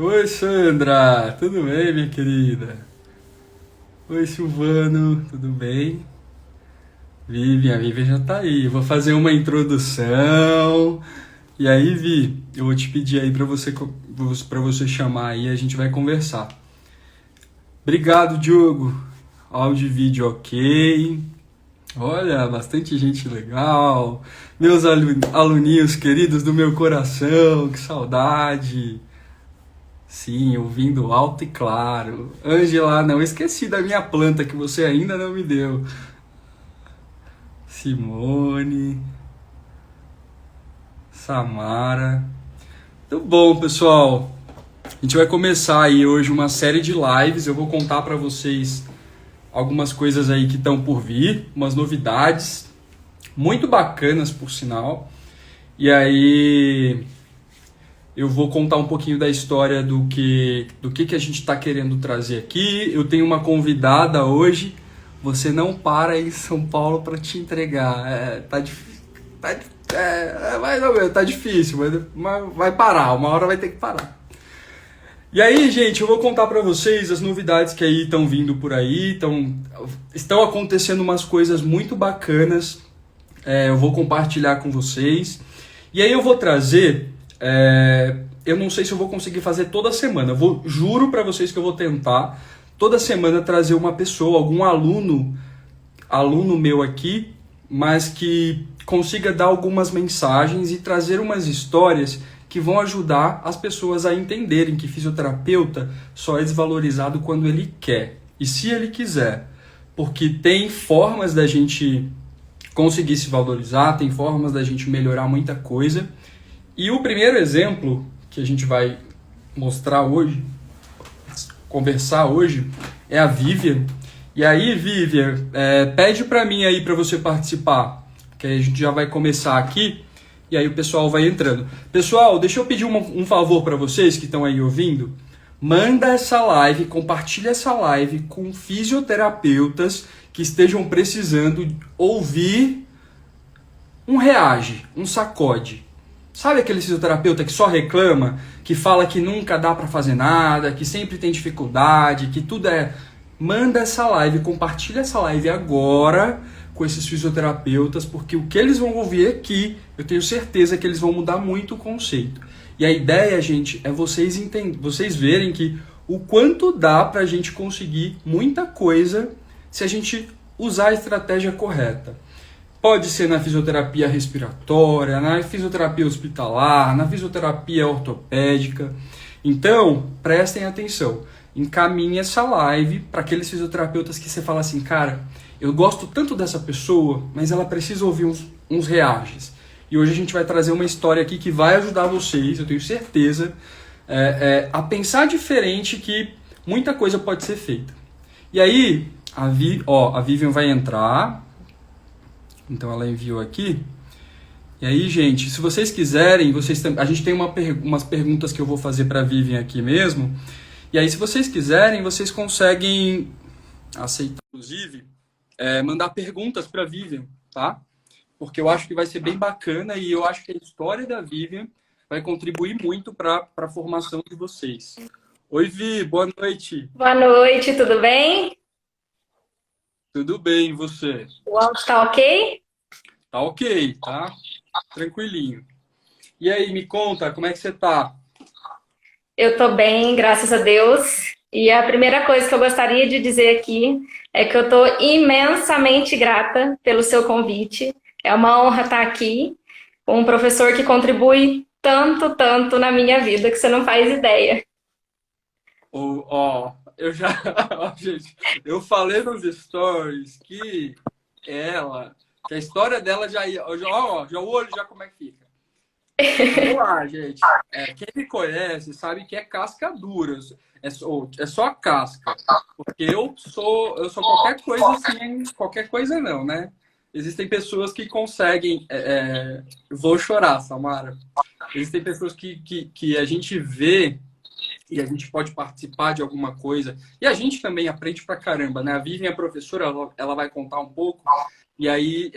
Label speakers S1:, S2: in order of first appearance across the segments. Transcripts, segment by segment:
S1: Oi, Sandra, tudo bem, minha querida? Oi, Silvano, tudo bem? Vivian, a Vivian já tá aí. Vou fazer uma introdução. E aí, Vi, eu vou te pedir aí para você chamar aí, a gente vai conversar. Obrigado, Diogo. Áudio e vídeo ok. Olha, bastante gente legal. Meus aluninhos queridos do meu coração, que saudade. Sim, ouvindo alto e claro. Angela, não esqueci da minha planta que você ainda não me deu. Simone, Samara. Tudo bom, pessoal? A gente vai começar aí hoje uma série de lives. Eu vou contar para vocês algumas coisas aí que estão por vir, umas novidades muito bacanas, por sinal. E aí eu vou contar um pouquinho da história do que a gente está querendo trazer aqui. Eu tenho uma convidada hoje. Você não para em São Paulo para te entregar. Tá difícil. Mais ou menos, tá difícil, mas vai parar. Uma hora vai ter que parar. E aí, gente, eu vou contar para vocês as novidades que aí estão vindo por aí. Estão acontecendo umas coisas muito bacanas. Eu vou compartilhar com vocês. E aí eu vou trazer. Eu não sei se eu vou conseguir fazer toda semana. Juro para vocês que eu vou tentar toda semana trazer uma pessoa, algum aluno meu aqui, mas que consiga dar algumas mensagens e trazer umas histórias que vão ajudar as pessoas a entenderem que fisioterapeuta só é desvalorizado quando ele quer e se ele quiser, porque tem formas da gente conseguir se valorizar, tem formas da gente melhorar muita coisa. E o primeiro exemplo que a gente vai mostrar hoje, conversar hoje, é a Vivian. E aí, Vivian, pede para mim aí para você participar, que aí a gente já vai começar aqui e aí o pessoal vai entrando. Pessoal, deixa eu pedir um favor para vocês que estão aí ouvindo. Manda essa live, compartilha essa live com fisioterapeutas que estejam precisando ouvir um reage, um sacode. Sabe aquele fisioterapeuta que só reclama, que fala que nunca dá pra fazer nada, que sempre tem dificuldade, que tudo é... Manda essa live, compartilha essa live agora com esses fisioterapeutas, porque o que eles vão ouvir aqui, eu tenho certeza que eles vão mudar muito o conceito. E a ideia, gente, é vocês verem que o quanto dá pra gente conseguir muita coisa se a gente usar a estratégia correta. Pode ser na fisioterapia respiratória, na fisioterapia hospitalar, na fisioterapia ortopédica. Então, prestem atenção. Encaminhe essa live para aqueles fisioterapeutas que você fala assim, cara, eu gosto tanto dessa pessoa, mas ela precisa ouvir uns reages. E hoje a gente vai trazer uma história aqui que vai ajudar vocês, eu tenho certeza, a pensar diferente, que muita coisa pode ser feita. E aí, a Vivian vai entrar. Então ela enviou aqui. E aí, gente, se vocês quiserem, a gente tem umas perguntas que eu vou fazer para a Vivian aqui mesmo. E aí, se vocês quiserem, vocês conseguem aceitar, inclusive, mandar perguntas para a Vivian, tá? Porque eu acho que vai ser bem bacana e eu acho que a história da Vivian vai contribuir muito para a formação de vocês. Oi, Vi, boa noite.
S2: Boa noite, tudo bem?
S1: Tudo bem, e você?
S2: O áudio tá ok?
S1: Tá ok, tá? Tranquilinho. E aí, me conta, como é que você tá?
S2: Eu tô bem, graças a Deus. E a primeira coisa que eu gostaria de dizer aqui é que eu tô imensamente grata pelo seu convite. É uma honra estar aqui com um professor que contribui tanto, tanto na minha vida que você não faz ideia.
S1: Eu já, ó, gente, eu falei nos stories que a história dela já ia, já o olho já como é que fica. Vamos lá, gente. Quem me conhece sabe que é casca dura, é só a casca, porque eu sou qualquer coisa assim, qualquer coisa não, né? Existem pessoas que conseguem, vou chorar, Samara. Existem pessoas que a gente vê e a gente pode participar de alguma coisa. E a gente também aprende pra caramba, né? A Vivian, a professora, ela vai contar um pouco. E aí,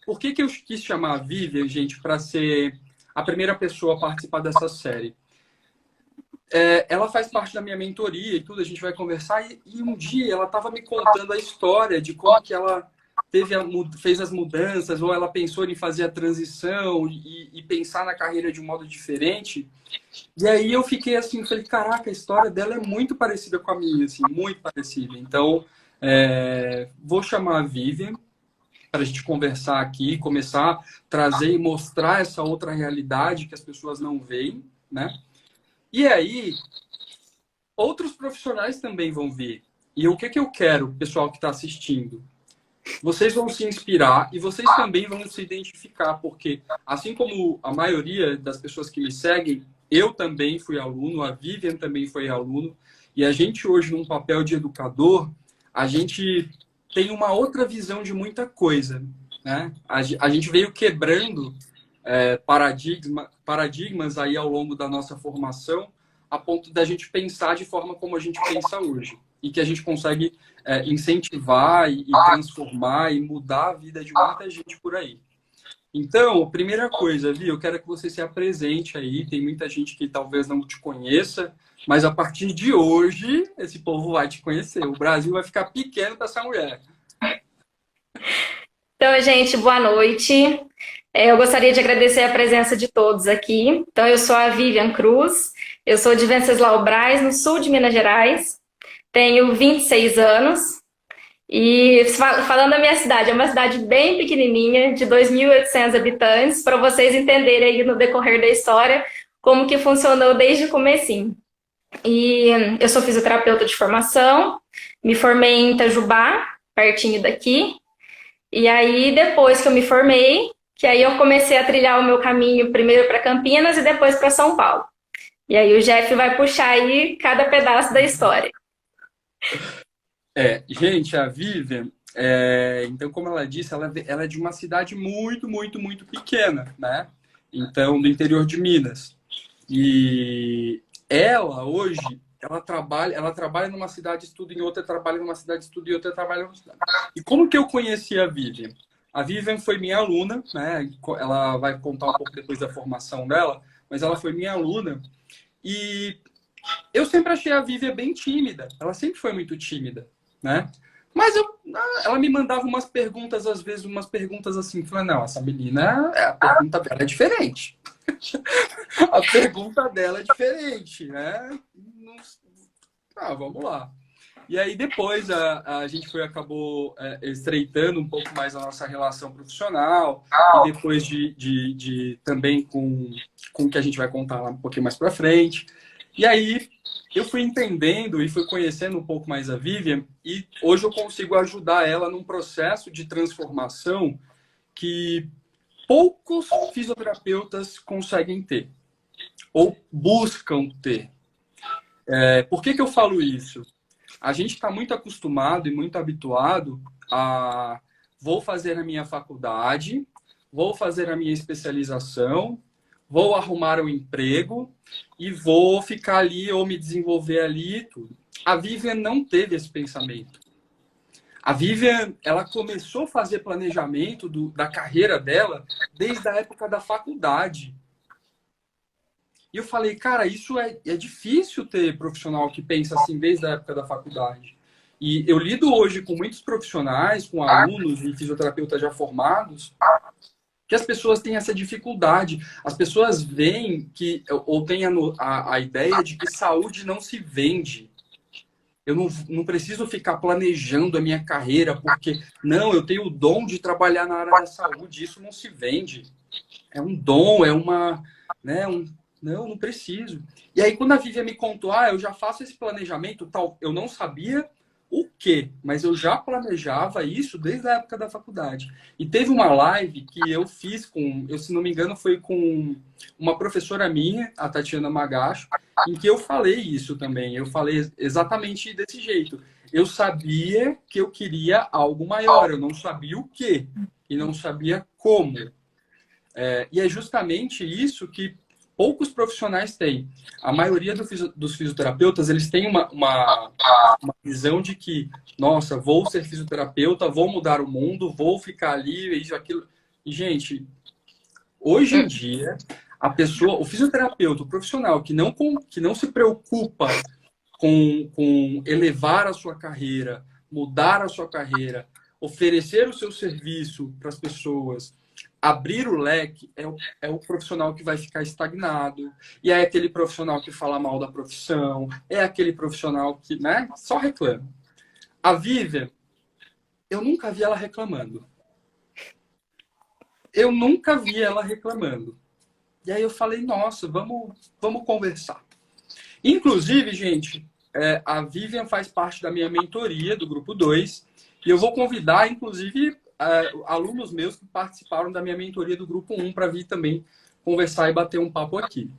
S1: por que eu quis chamar a Vivian, gente, para ser a primeira pessoa a participar dessa série? ela faz parte da minha mentoria e tudo, a gente vai conversar. E um dia ela estava me contando a história de como que ela fez as mudanças, ou ela pensou em fazer a transição e pensar na carreira de um modo diferente. E aí eu fiquei assim, falei, caraca, a história dela é muito parecida com a minha, assim, muito parecida. Então, vou chamar a Vivian para a gente conversar aqui, começar a trazer e mostrar essa outra realidade que as pessoas não veem, né? E aí, outros profissionais também vão vir. E o que que eu quero, pessoal que está assistindo? Vocês vão se inspirar e vocês também vão se identificar, porque assim como a maioria das pessoas que me seguem, eu também fui aluno, a Vivian também foi aluno, e a gente hoje, num papel de educador, a gente tem uma outra visão de muita coisa, né? A gente veio quebrando paradigmas aí ao longo da nossa formação, a ponto da gente pensar de forma como a gente pensa hoje. E que a gente consegue incentivar e transformar e mudar a vida de muita gente por aí. Então, primeira coisa, Vi, eu quero que você se apresente aí. Tem muita gente que talvez não te conheça, mas a partir de hoje, esse povo vai te conhecer. O Brasil vai ficar pequeno para essa mulher.
S2: Então, gente, boa noite. Eu gostaria de agradecer a presença de todos aqui. Então, eu sou a Vivian Cruz, eu sou de Venceslau Braz, no sul de Minas Gerais. Tenho 26 anos e falando da minha cidade, é uma cidade bem pequenininha, de 2.800 habitantes, para vocês entenderem aí no decorrer da história como que funcionou desde o comecinho. E eu sou fisioterapeuta de formação, me formei em Itajubá, pertinho daqui, e aí depois que eu me formei, que aí eu comecei a trilhar o meu caminho primeiro para Campinas e depois para São Paulo. E aí o Jeff vai puxar aí cada pedaço da história.
S1: Gente, a Vivian, então, como ela disse, ela é de uma cidade muito, muito, muito pequena, né? Então, do interior de Minas. E ela, hoje, ela trabalha numa cidade, estuda em outra, trabalha numa cidade, estuda em outra, trabalha numa cidade. E como que eu conheci a Vivian? A Vivian foi minha aluna, né? Ela vai contar um pouco depois da formação dela, mas ela foi minha aluna. E eu sempre achei a Vivian bem tímida. Ela sempre foi muito tímida, né? Mas ela me mandava umas perguntas, às vezes, umas perguntas assim. Falei, não, essa menina, a pergunta dela é diferente. A pergunta dela é diferente, né? Vamos lá. E aí depois a gente acabou estreitando um pouco mais a nossa relação profissional. E depois também com o que a gente vai contar lá um pouquinho mais pra frente. E aí eu fui entendendo e fui conhecendo um pouco mais a Vivian e hoje eu consigo ajudar ela num processo de transformação que poucos fisioterapeutas conseguem ter ou buscam ter. Por que eu falo isso? A gente está muito acostumado e muito habituado a vou fazer a minha faculdade, vou fazer a minha especialização, vou arrumar um emprego e vou ficar ali ou me desenvolver ali e tudo. A Vivian não teve esse pensamento. A Vivian, ela começou a fazer planejamento da carreira dela desde a época da faculdade. E eu falei, cara, isso é difícil ter profissional que pensa assim desde a época da faculdade. E eu lido hoje com muitos profissionais, com alunos e fisioterapeutas já formados, que as pessoas têm essa dificuldade. As pessoas veem ou têm a ideia de que saúde não se vende. Eu não preciso ficar planejando a minha carreira, porque, não, eu tenho o dom de trabalhar na área da saúde, isso não se vende. É um dom, não preciso. E aí, quando a Vivian me contou, eu já faço esse planejamento, tal, eu não sabia o quê, mas eu já planejava isso desde a época da faculdade. E teve uma live que eu fiz se não me engano, foi com uma professora minha, a Tatiana Magacho, em que eu falei isso também. Eu falei exatamente desse jeito. Eu sabia que eu queria algo maior, eu não sabia o quê e não sabia como. E é justamente isso que poucos profissionais têm. A maioria dos fisioterapeutas, eles têm uma visão de que, nossa, vou ser fisioterapeuta, vou mudar o mundo, vou ficar ali, isso, aquilo. E, gente, hoje em dia, a pessoa, o fisioterapeuta, o profissional que não se preocupa com elevar a sua carreira, mudar a sua carreira, oferecer o seu serviço para as pessoas, abrir o leque, é o profissional que vai ficar estagnado. E é aquele profissional que fala mal da profissão, é aquele profissional que, né, só reclama. A Vivian, eu nunca vi ela reclamando. Eu nunca vi ela reclamando. E aí eu falei, nossa, vamos conversar. Inclusive, gente, a Vivian faz parte da minha mentoria do Grupo 2 e eu vou convidar, inclusive, alunos meus que participaram da minha mentoria do Grupo 1 para vir também conversar e bater um papo aqui.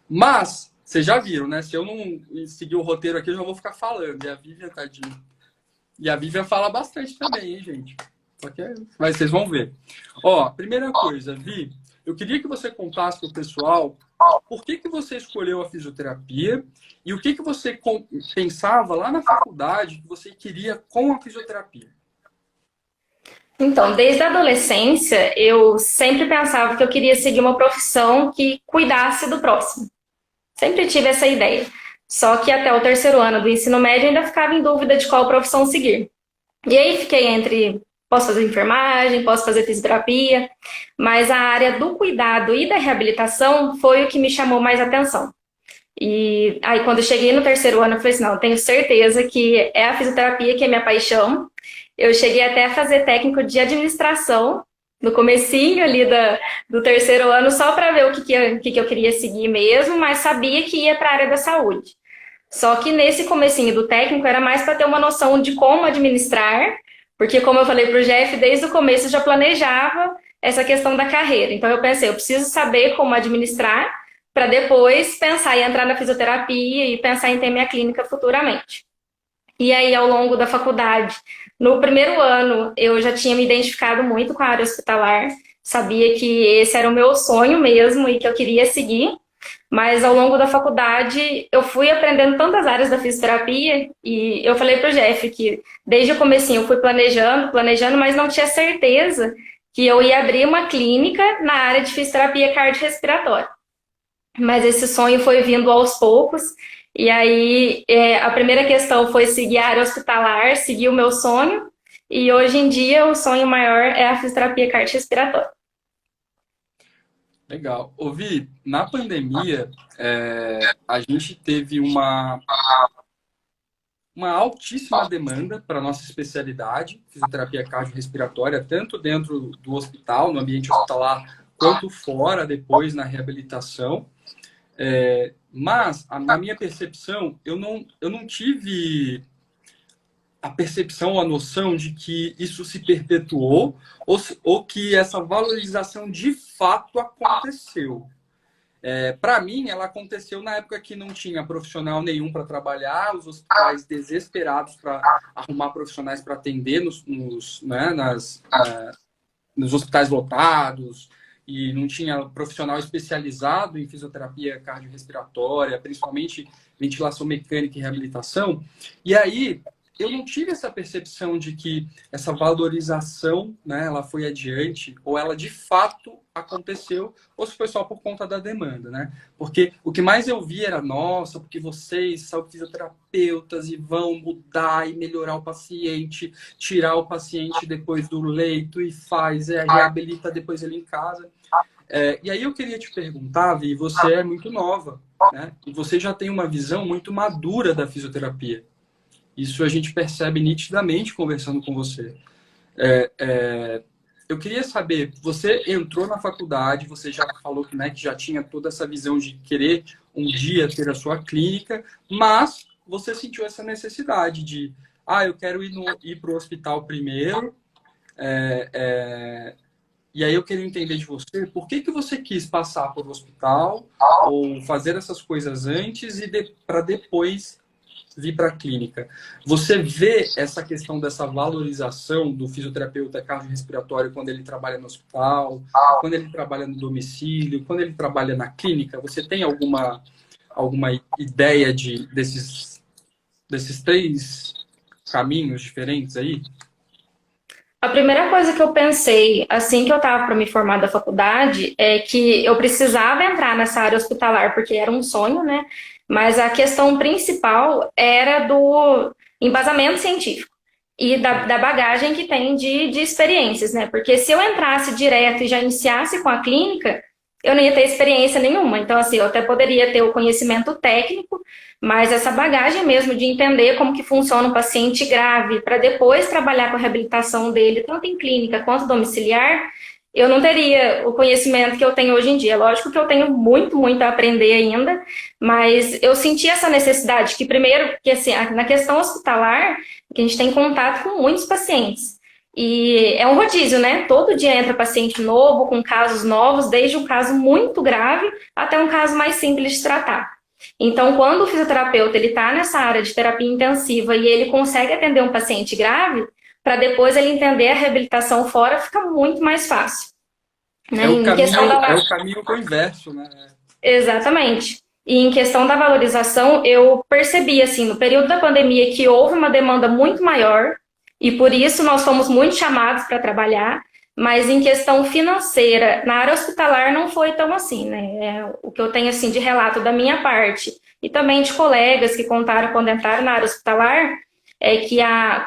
S1: Mas, vocês já viram, né? Se eu não seguir o roteiro aqui, eu já vou ficar falando. E a Vivian, tadinha. E a Vivian fala bastante também, hein, gente? Mas vocês vão ver. Ó, primeira coisa, Vi, eu queria que você contasse para o pessoal por que você escolheu a fisioterapia e o que você pensava lá na faculdade que você queria com a fisioterapia.
S2: Então, desde a adolescência, eu sempre pensava que eu queria seguir uma profissão que cuidasse do próximo. Sempre tive essa ideia. Só que até o terceiro ano do ensino médio ainda ficava em dúvida de qual profissão seguir. E aí fiquei entre, posso fazer enfermagem, posso fazer fisioterapia, mas a área do cuidado e da reabilitação foi o que me chamou mais atenção. E aí quando eu cheguei no terceiro ano, eu falei assim, não, eu tenho certeza que é a fisioterapia que é minha paixão. Eu cheguei até a fazer técnico de administração no comecinho ali do terceiro ano, só para ver o que eu queria seguir mesmo, mas sabia que ia para a área da saúde. Só que nesse comecinho do técnico era mais para ter uma noção de como administrar, porque como eu falei para o Jeff, desde o começo eu já planejava essa questão da carreira. Então eu pensei, eu preciso saber como administrar para depois pensar em entrar na fisioterapia e pensar em ter minha clínica futuramente. E aí, ao longo da faculdade, no primeiro ano, eu já tinha me identificado muito com a área hospitalar, sabia que esse era o meu sonho mesmo e que eu queria seguir. Mas ao longo da faculdade eu fui aprendendo tantas áreas da fisioterapia e eu falei pro Jeff que desde o comecinho eu fui planejando, mas não tinha certeza que eu ia abrir uma clínica na área de fisioterapia cardiorrespiratória. Mas esse sonho foi vindo aos poucos e aí a primeira questão foi seguir a área hospitalar, seguir o meu sonho e hoje em dia o sonho maior é a fisioterapia cardiorrespiratória.
S1: Legal. Ouvi, na pandemia, a gente teve uma altíssima demanda para a nossa especialidade, fisioterapia cardiorrespiratória, tanto dentro do hospital, no ambiente hospitalar, quanto fora, depois na reabilitação. Mas, na minha percepção, eu não tive a percepção, a noção de que isso se perpetuou ou que essa valorização de fato aconteceu. Para mim, ela aconteceu na época que não tinha profissional nenhum para trabalhar, os hospitais desesperados para arrumar profissionais para atender nos hospitais lotados, e não tinha profissional especializado em fisioterapia cardiorrespiratória, principalmente ventilação mecânica e reabilitação. E aí, eu não tive essa percepção de que essa valorização, né, ela foi adiante, ou ela de fato aconteceu, ou se foi só por conta da demanda, né? Porque o que mais eu vi era, nossa, porque vocês são fisioterapeutas e vão mudar e melhorar o paciente, tirar o paciente depois do leito e reabilita depois ele em casa. E aí eu queria te perguntar, Vi, você é muito nova, né? E você já tem uma visão muito madura da fisioterapia. Isso a gente percebe nitidamente conversando com você. Eu queria saber, você entrou na faculdade, você já falou que, né, que já tinha toda essa visão de querer um dia ter a sua clínica, mas você sentiu essa necessidade de, eu quero ir para o hospital primeiro, e aí eu queria entender de você, por que você quis passar por hospital ou fazer essas coisas antes e para depois vir para a clínica. Você vê essa questão dessa valorização do fisioterapeuta cardiorrespiratório quando ele trabalha no hospital, quando ele trabalha no domicílio, quando ele trabalha na clínica? Você tem alguma ideia desses três caminhos diferentes aí?
S2: A primeira coisa que eu pensei, assim que eu estava para me formar da faculdade, é que eu precisava entrar nessa área hospitalar, porque era um sonho, né? Mas a questão principal era do embasamento científico e da bagagem que tem de experiências, né? Porque se eu entrasse direto e já iniciasse com a clínica, eu não ia ter experiência nenhuma. Então, assim, eu até poderia ter o conhecimento técnico, mas essa bagagem mesmo de entender como que funciona um paciente grave, para depois trabalhar com a reabilitação dele, tanto em clínica quanto domiciliar, eu não teria o conhecimento que eu tenho hoje em dia. Lógico que eu tenho muito, muito a aprender ainda, mas eu senti essa necessidade que, primeiro, que assim, na questão hospitalar, que a gente tem contato com muitos pacientes. E é um rodízio, né? Todo dia entra paciente novo, com casos novos, desde um caso muito grave até um caso mais simples de tratar. Então, quando o fisioterapeuta ele está nessa área de terapia intensiva e ele consegue atender um paciente grave, para depois ele entender a reabilitação fora, fica muito mais fácil. Né? Em questão
S1: É
S2: da...
S1: o caminho inverso, né?
S2: Exatamente. E em questão da valorização, eu percebi, assim, no período da pandemia, que houve uma demanda muito maior, e por isso nós fomos muito chamados para trabalhar, mas em questão financeira, na área hospitalar não foi tão assim, né? O que eu tenho, assim, de relato da minha parte, e também de colegas que contaram quando entraram na área hospitalar, é que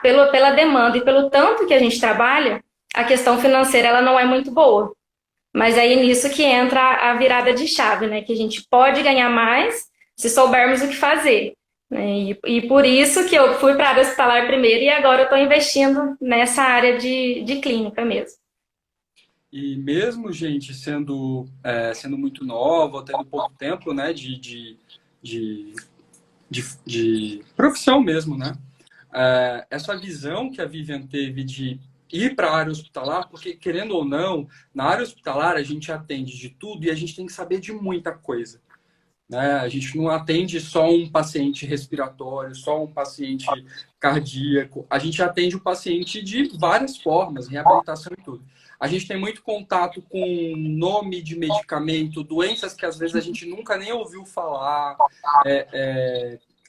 S2: pela demanda e pelo tanto que a gente trabalha, a questão financeira ela não é muito boa. Mas aí nisso que entra a virada de chave, né? Que a gente pode ganhar mais se soubermos o que fazer. Né? E por isso que eu fui para a área hospitalar primeiro e agora eu estou investindo nessa área de clínica mesmo.
S1: E mesmo, gente, sendo muito nova, tendo pouco tempo, né, de, de profissão mesmo, né? Essa visão que a Vivian teve de ir para a área hospitalar, porque, querendo ou não, na área hospitalar a gente atende de tudo e a gente tem que saber de muita coisa. Né? A gente não atende só um paciente respiratório, só um paciente cardíaco. A gente atende o paciente de várias formas, reabilitação e tudo. A gente tem muito contato com nome de medicamento, doenças que às vezes a gente nunca nem ouviu falar,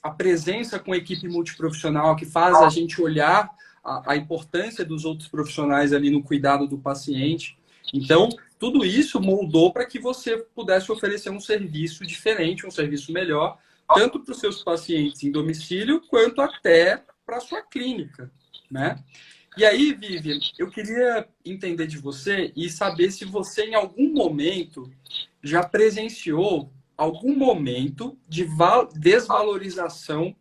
S1: a presença com equipe multiprofissional que faz a gente olhar a importância dos outros profissionais ali no cuidado do paciente. Então, tudo isso moldou para que você pudesse oferecer um serviço diferente, um serviço melhor, tanto para os seus pacientes em domicílio, quanto até para a sua clínica, né? E aí, Vivian, eu queria entender de você e saber se você, em algum momento, já presenciou algum momento de desvalorização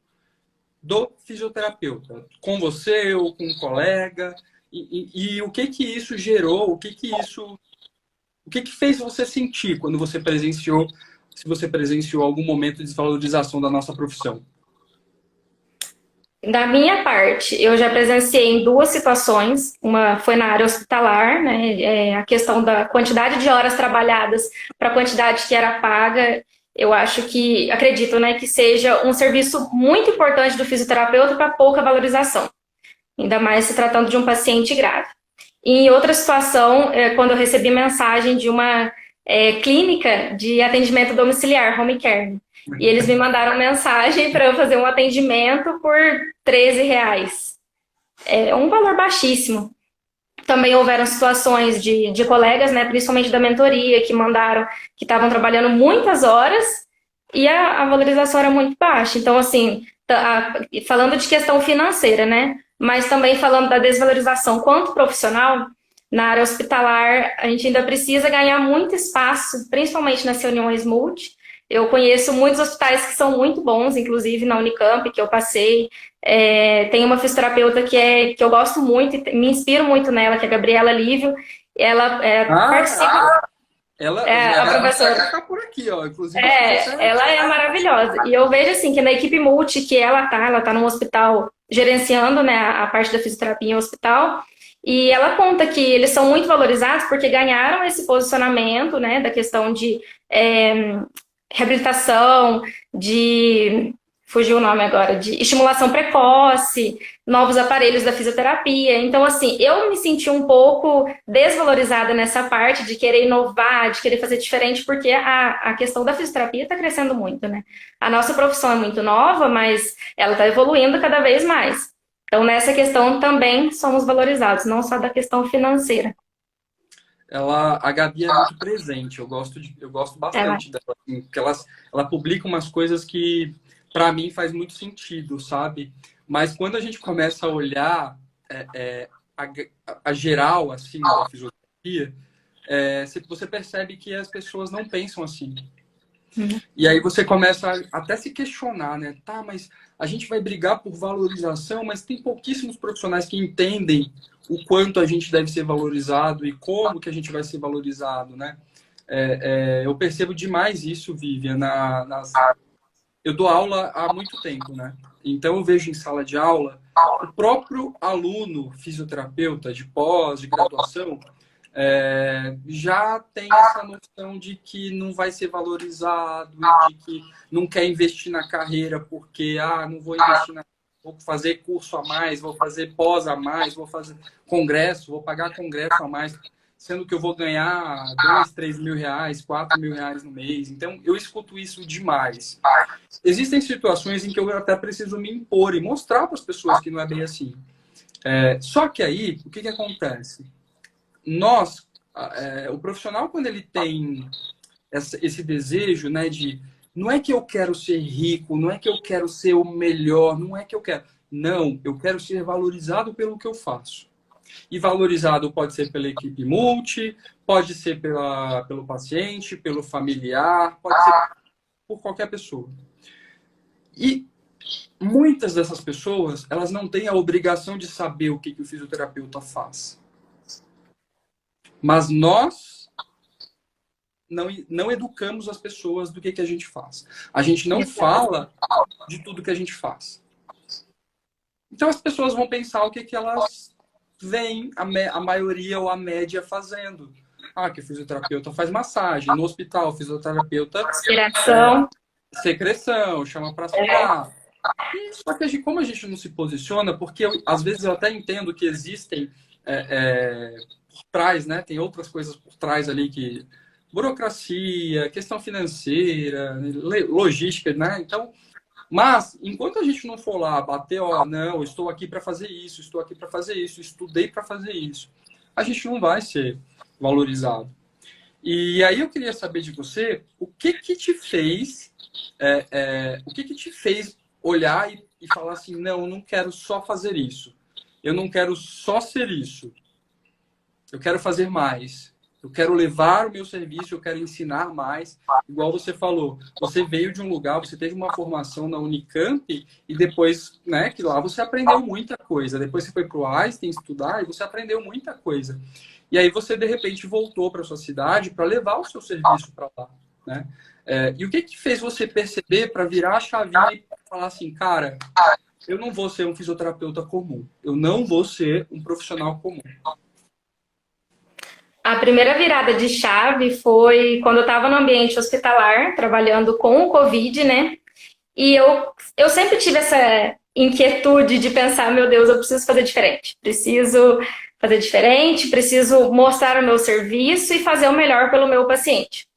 S1: do fisioterapeuta, com você ou com um colega, e o que isso gerou, o que fez você sentir quando você presenciou, se você presenciou algum momento de desvalorização da nossa profissão?
S2: Da minha parte, eu já presenciei em duas situações. Uma foi na área hospitalar, né? A questão da quantidade de horas trabalhadas para a quantidade que era paga. Eu acho que, acredito, né, que seja um serviço muito importante do fisioterapeuta para pouca valorização, ainda mais se tratando de um paciente grave. E em outra situação, quando eu recebi mensagem de uma clínica de atendimento domiciliar, home care, e eles me mandaram mensagem para eu fazer um atendimento por R$ 13. É um valor baixíssimo. Também houveram situações de colegas, né, principalmente da mentoria, que mandaram que estavam trabalhando muitas horas e a valorização era muito baixa. Então, assim, falando de questão financeira, né, mas também falando da desvalorização quanto profissional, na área hospitalar, a gente ainda precisa ganhar muito espaço, principalmente nas reuniões multi. Eu conheço muitos hospitais que são muito bons, inclusive na Unicamp, que eu passei. Tem uma fisioterapeuta que eu gosto muito e me inspiro muito nela, que é a Gabriela Lívio. Ela participa. A professora.
S1: Ela tá por aqui, ó. Inclusive,
S2: ela é maravilhosa. E eu vejo assim que na equipe multi que ela tá num hospital gerenciando, né, a parte da fisioterapia em hospital. E ela conta que eles são muito valorizados porque ganharam esse posicionamento, né, da questão de reabilitação, fugiu o nome agora, de estimulação precoce, novos aparelhos da fisioterapia. Então, assim, eu me senti um pouco desvalorizada nessa parte de querer inovar, de querer fazer diferente, porque a questão da fisioterapia está crescendo muito, né? A nossa profissão é muito nova, mas ela está evoluindo cada vez mais. Então, nessa questão também somos valorizados, não só da questão financeira.
S1: A Gabi é muito presente, eu gosto
S2: Ela,
S1: bastante dela, assim, porque ela publica umas coisas que, para mim, faz muito sentido, sabe? Mas quando a gente começa a olhar a, a geral, assim, da fisioterapia, você percebe que as pessoas não pensam assim. E aí você começa a até se questionar, né? Tá, mas a gente vai brigar por valorização, mas tem pouquíssimos profissionais que entendem o quanto a gente deve ser valorizado e como que a gente vai ser valorizado, né? Eu percebo demais isso, Vivian, eu dou aula há muito tempo, né? Então eu vejo em sala de aula o próprio aluno fisioterapeuta de pós, de graduação, já tem essa noção de que não vai ser valorizado e de que não quer investir na carreira porque, não vou investir vou fazer curso a mais, vou fazer pós a mais, vou fazer congresso, vou pagar congresso a mais, sendo que eu vou ganhar 2, 3 mil reais, 4 mil reais no mês. Então, eu escuto isso demais. Existem situações em que eu até preciso me impor e mostrar para as pessoas que não é bem assim. Só que aí, o que acontece? O profissional, quando ele tem esse desejo, né, de não é que eu quero ser rico, não é que eu quero ser o melhor, não é que eu quero. Não, eu quero ser valorizado pelo que eu faço. E valorizado pode ser pela equipe multi, pode ser pelo paciente, pelo familiar, pode ser por qualquer pessoa. E muitas dessas pessoas, elas não têm a obrigação de saber o que o fisioterapeuta faz. Mas nós não educamos as pessoas do que a gente faz. A gente não fala de tudo que a gente faz. Então as pessoas vão pensar o que elas veem, a maioria ou a média fazendo. Que o fisioterapeuta faz massagem. No hospital, o fisioterapeuta
S2: respiração.
S1: Secreção, chama para assinar. Só que como a gente não se posiciona, porque às vezes eu até entendo que existem por trás, né? Tem outras coisas por trás ali que burocracia, questão financeira, logística, né? Então, mas enquanto a gente não for lá bater, não, estou aqui para fazer isso, estou aqui para fazer isso, estudei para fazer isso, a gente não vai ser valorizado. E aí eu queria saber de você o que te fez, o que te fez olhar e falar assim, não, eu não quero só fazer isso, eu não quero só ser isso, eu quero fazer mais. Eu quero levar o meu serviço, eu quero ensinar mais. Igual você falou, você veio de um lugar, você teve uma formação na Unicamp e depois, né, que lá você aprendeu muita coisa. Depois você foi para o Einstein estudar e você aprendeu muita coisa. E aí você, de repente, voltou para sua cidade para levar o seu serviço para lá, né? E o que fez você perceber para virar a chavinha e falar assim, cara, eu não vou ser um fisioterapeuta comum. Eu não vou ser um profissional comum.
S2: A primeira virada de chave foi quando eu estava no ambiente hospitalar, trabalhando com o Covid, né? E eu sempre tive essa inquietude de pensar, meu Deus, eu preciso fazer diferente. Preciso fazer diferente, preciso mostrar o meu serviço e fazer o melhor pelo meu paciente.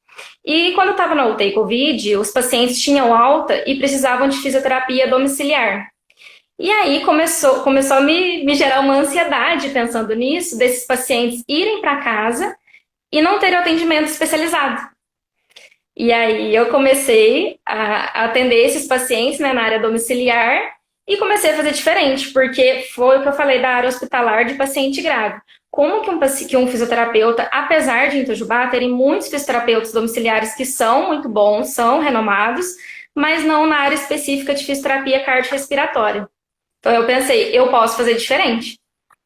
S2: E quando eu estava na UTI Covid, os pacientes tinham alta e precisavam de fisioterapia domiciliar. E aí começou a me gerar uma ansiedade pensando nisso, desses pacientes irem para casa e não terem atendimento especializado. E aí eu comecei a atender esses pacientes, né, na área domiciliar e comecei a fazer diferente, porque foi o que eu falei da área hospitalar de paciente grave. Como que um fisioterapeuta, apesar de em Itajubá terem muitos fisioterapeutas domiciliares que são muito bons, são renomados, mas não na área específica de fisioterapia cardiorrespiratória. Então eu pensei, eu posso fazer diferente.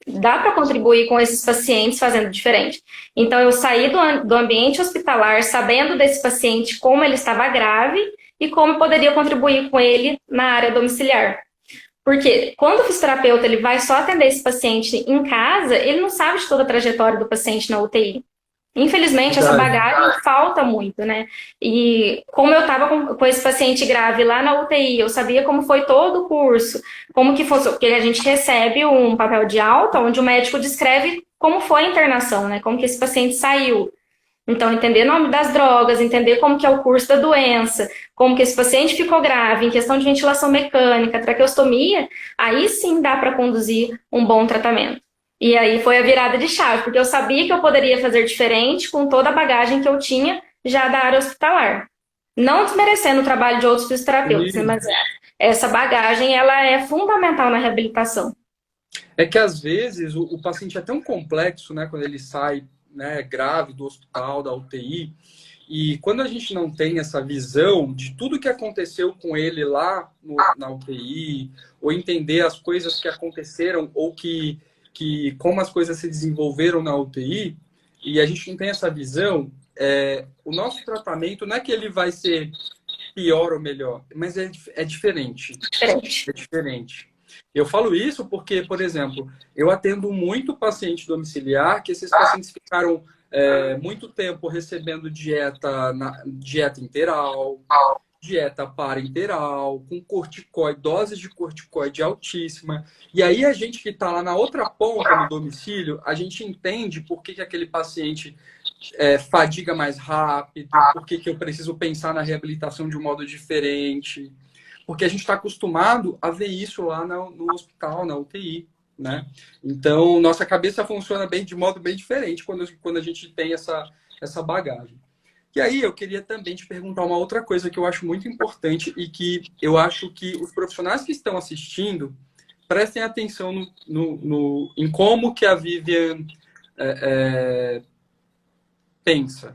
S2: Dá para contribuir com esses pacientes fazendo diferente. Então eu saí do ambiente hospitalar sabendo desse paciente como ele estava grave e como poderia contribuir com ele na área domiciliar. Porque quando o fisioterapeuta ele vai só atender esse paciente em casa, ele não sabe de toda a trajetória do paciente na UTI. Infelizmente, essa bagagem falta muito, né? E como eu estava com esse paciente grave lá na UTI, eu sabia como foi todo o curso, como que fosse, porque a gente recebe um papel de alta onde o médico descreve como foi a internação, né? Como que esse paciente saiu. Então, entender o nome das drogas, entender como que é o curso da doença, como que esse paciente ficou grave, em questão de ventilação mecânica, traqueostomia, aí sim dá para conduzir um bom tratamento. E aí foi a virada de chave, porque eu sabia que eu poderia fazer diferente com toda a bagagem que eu tinha já da área hospitalar. Não desmerecendo o trabalho de outros fisioterapeutas, né,
S1: E
S2: mas essa bagagem ela é fundamental na reabilitação.
S1: é que às vezes o paciente é tão complexo, né, quando ele sai, né, grave do hospital, da UTI, e quando a gente não tem essa visão de tudo que aconteceu com ele lá na UTI, ou entender as coisas que aconteceram, ou como as coisas se desenvolveram na UTI, e a gente não tem essa visão, o nosso tratamento não é que ele vai ser pior ou melhor, mas é diferente.
S2: Diferente.
S1: É diferente. Eu falo isso porque, por exemplo, eu atendo muito paciente domiciliar que esses pacientes ficaram muito tempo recebendo dieta interal, dieta parenteral, com corticoide, doses de corticoide altíssima. E aí a gente que está lá na outra ponta no domicílio, a gente entende por que aquele paciente fadiga mais rápido, por que eu preciso pensar na reabilitação de um modo diferente. Porque a gente está acostumado a ver isso lá no hospital, na UTI, né? Então, nossa cabeça funciona de modo bem diferente quando a gente tem essa bagagem. E aí, eu queria também te perguntar uma outra coisa que eu acho muito importante e que eu acho que os profissionais que estão assistindo prestem atenção em como que a Vivian pensa.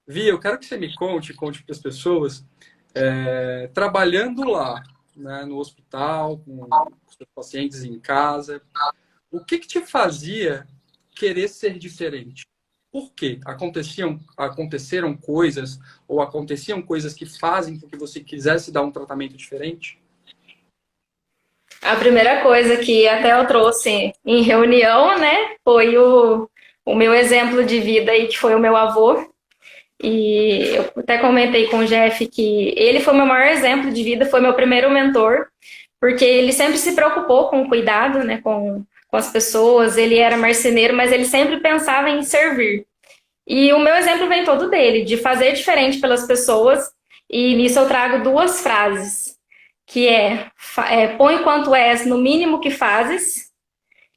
S1: Vi, eu quero que você me conte para as pessoas, trabalhando lá, né, no hospital, com os seus pacientes em casa, o que te fazia querer ser diferente? Por quê? Aconteceram coisas, ou aconteciam coisas que fazem com que você quisesse dar um tratamento diferente?
S2: A primeira coisa que até eu trouxe em reunião, né, foi o meu exemplo de vida aí, que foi o meu avô. E eu até comentei com o Jeff que ele foi o meu maior exemplo de vida, foi meu primeiro mentor, porque ele sempre se preocupou com o cuidado, né, com as pessoas. Ele era marceneiro, mas ele sempre pensava em servir. E o meu exemplo vem todo dele, de fazer diferente pelas pessoas. E nisso eu trago duas frases, que põe quanto és no mínimo que fazes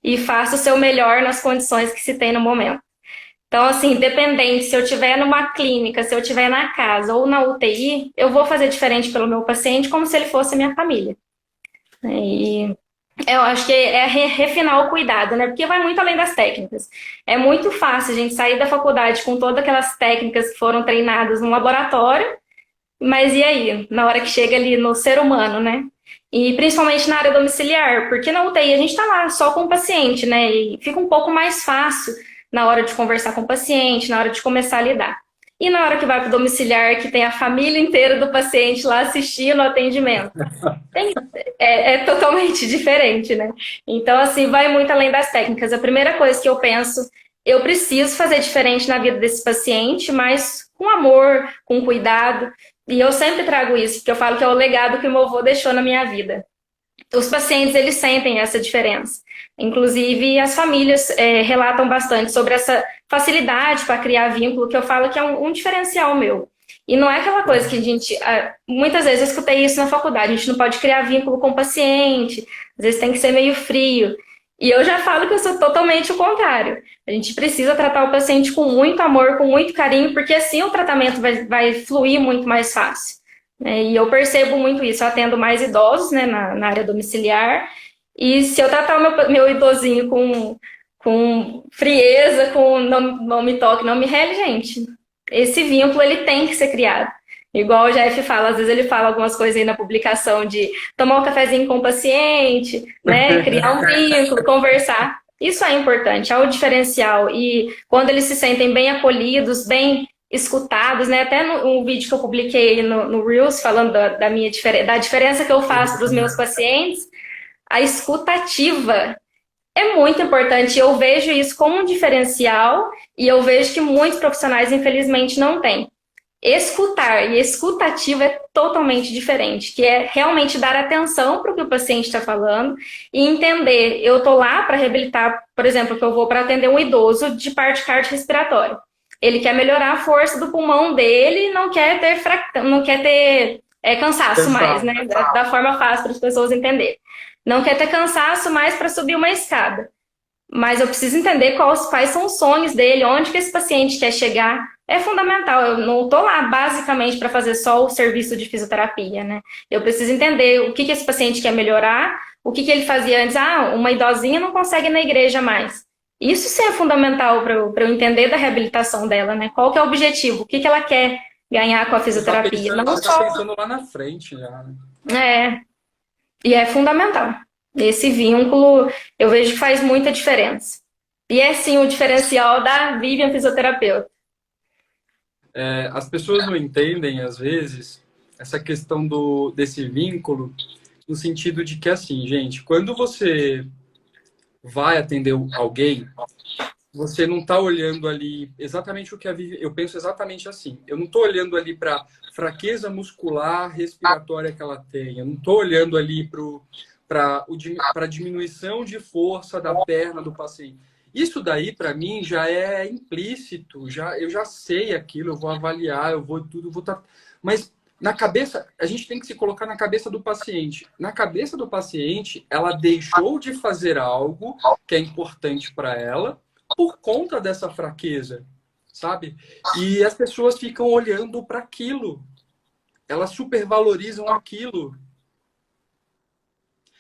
S2: e faça o seu melhor nas condições que se tem no momento. Então, assim, independente se eu estiver numa clínica, se eu estiver na casa ou na UTI, eu vou fazer diferente pelo meu paciente como se ele fosse minha família. E eu acho que é refinar o cuidado, né? Porque vai muito além das técnicas. É muito fácil a gente sair da faculdade com todas aquelas técnicas que foram treinadas no laboratório, mas e aí? Na hora que chega ali no ser humano, né? E principalmente na área domiciliar, porque na UTI a gente está lá só com o paciente, né? E fica um pouco mais fácil na hora de conversar com o paciente, na hora de começar a lidar. E na hora que vai para o domiciliar, que tem a família inteira do paciente lá assistindo o atendimento. É totalmente diferente, né? Então, assim, vai muito além das técnicas. A primeira coisa que eu penso, eu preciso fazer diferente na vida desse paciente, mas com amor, com cuidado. E eu sempre trago isso, porque eu falo que é o legado que o meu avô deixou na minha vida. Os pacientes, eles sentem essa diferença. Inclusive, as famílias relatam bastante sobre essa facilidade para criar vínculo, que eu falo que é um diferencial meu. E não é aquela coisa que a gente... muitas vezes eu escutei isso na faculdade, a gente não pode criar vínculo com o paciente, às vezes tem que ser meio frio. E eu já falo que eu sou totalmente o contrário. A gente precisa tratar o paciente com muito amor, com muito carinho, porque assim o tratamento vai fluir muito mais fácil. E eu percebo muito isso. Eu atendo mais idosos, né, na área domiciliar. E se eu tratar o meu idosinho com frieza, com não me toque, não me rele, gente, esse vínculo ele tem que ser criado. Igual o Jeff fala, às vezes ele fala algumas coisas aí na publicação de tomar um cafezinho com o paciente, né, criar um vínculo, conversar. Isso é importante, é o diferencial. E quando eles se sentem bem acolhidos, bem escutados, né? Até no vídeo que eu publiquei no Reels, falando da diferença que eu faço para os meus pacientes, a escutativa é muito importante. Eu vejo isso como um diferencial e eu vejo que muitos profissionais, infelizmente, não têm. Escutar e escutativa é totalmente diferente, que é realmente dar atenção para o que o paciente está falando e entender. Eu estou lá para reabilitar, por exemplo, que eu vou para atender um idoso de parte cardiorrespiratória. Ele quer melhorar a força do pulmão dele, não quer ter, não quer ter cansaço mais, né? Da forma fácil para as pessoas entenderem. Não quer ter cansaço mais para subir uma escada. Mas eu preciso entender quais são os sonhos dele, onde que esse paciente quer chegar. É fundamental. Eu não estou lá basicamente para fazer só o serviço de fisioterapia, né? Eu preciso entender o que esse paciente quer melhorar, o que ele fazia antes. Ah, uma idosinha não consegue ir na igreja mais. Isso sim é fundamental para eu entender da reabilitação dela, né? Qual que é o objetivo? O que ela quer ganhar com a fisioterapia?
S1: Você está pensando lá na frente já, né?
S2: E é fundamental. Esse vínculo, eu vejo que faz muita diferença. E é sim o diferencial da Vivian fisioterapeuta.
S1: As pessoas não entendem, às vezes, essa questão desse vínculo, no sentido de que, assim, gente, quando você vai atender alguém, você não está olhando ali exatamente o que a Vivian... Eu penso exatamente assim. Eu não estou olhando ali para fraqueza muscular, respiratória que ela tem. Eu não estou olhando ali para a diminuição de força da perna do paciente. Isso daí, para mim, já é implícito. Eu já sei aquilo, eu vou avaliar, eu vou tudo, vou estar... Mas na cabeça, a gente tem que se colocar na cabeça do paciente. Na cabeça do paciente, ela deixou de fazer algo que é importante para ela por conta dessa fraqueza, sabe? E as pessoas ficam olhando para aquilo. Elas supervalorizam aquilo.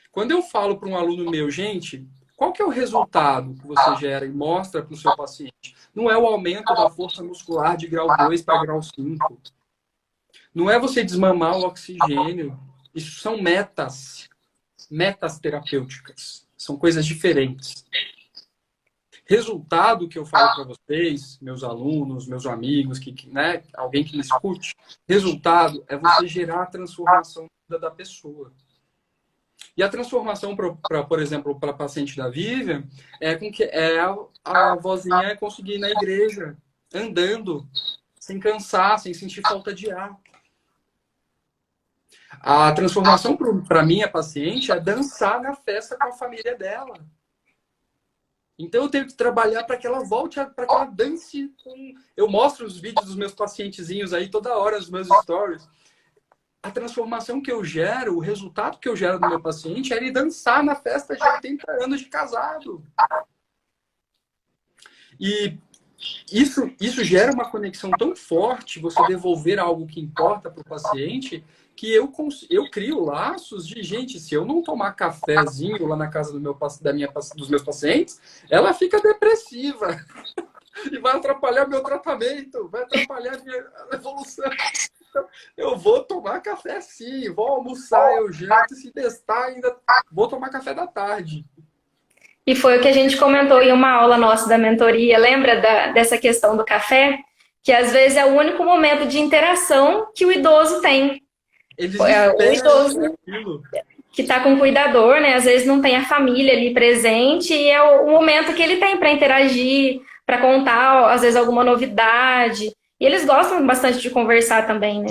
S1: Quando eu falo para um aluno meu, gente, qual que é o resultado que você gera e mostra para o seu paciente? Não é o aumento da força muscular de grau 2 para grau 5. Não é você desmamar o oxigênio. Isso são metas terapêuticas. São coisas diferentes. Resultado que eu falo para vocês, meus alunos, meus amigos, né, alguém que me escute, resultado é você gerar a transformação da pessoa. E a transformação, por exemplo, para a paciente da Vivian, a vozinha conseguir ir na igreja, andando, sem cansar, sem sentir falta de ar. A transformação para minha paciente é dançar na festa com a família dela. Então eu tenho que trabalhar para que ela volte, para que ela dance. Eu mostro os vídeos dos meus pacientezinhos aí toda hora, nos meus stories. A transformação que eu gero, o resultado que eu gero no meu paciente é ele dançar na festa de 80 anos de casado. E isso gera uma conexão tão forte, você devolver algo que importa para o paciente, que eu crio laços de, gente, se eu não tomar cafezinho lá na casa dos meus pacientes, ela fica depressiva. E vai atrapalhar meu tratamento, vai atrapalhar minha evolução. Então, eu vou tomar café sim, vou almoçar, eu janto, se testar, ainda vou tomar café da tarde.
S2: E foi o que a gente comentou em uma aula nossa da mentoria, lembra dessa questão do café? Que às vezes é o único momento de interação que o idoso tem. O idoso que está com o cuidador, né? Às vezes não tem a família ali presente e é o momento que ele tem para interagir, para contar, às vezes, alguma novidade. E eles gostam bastante de conversar também, né?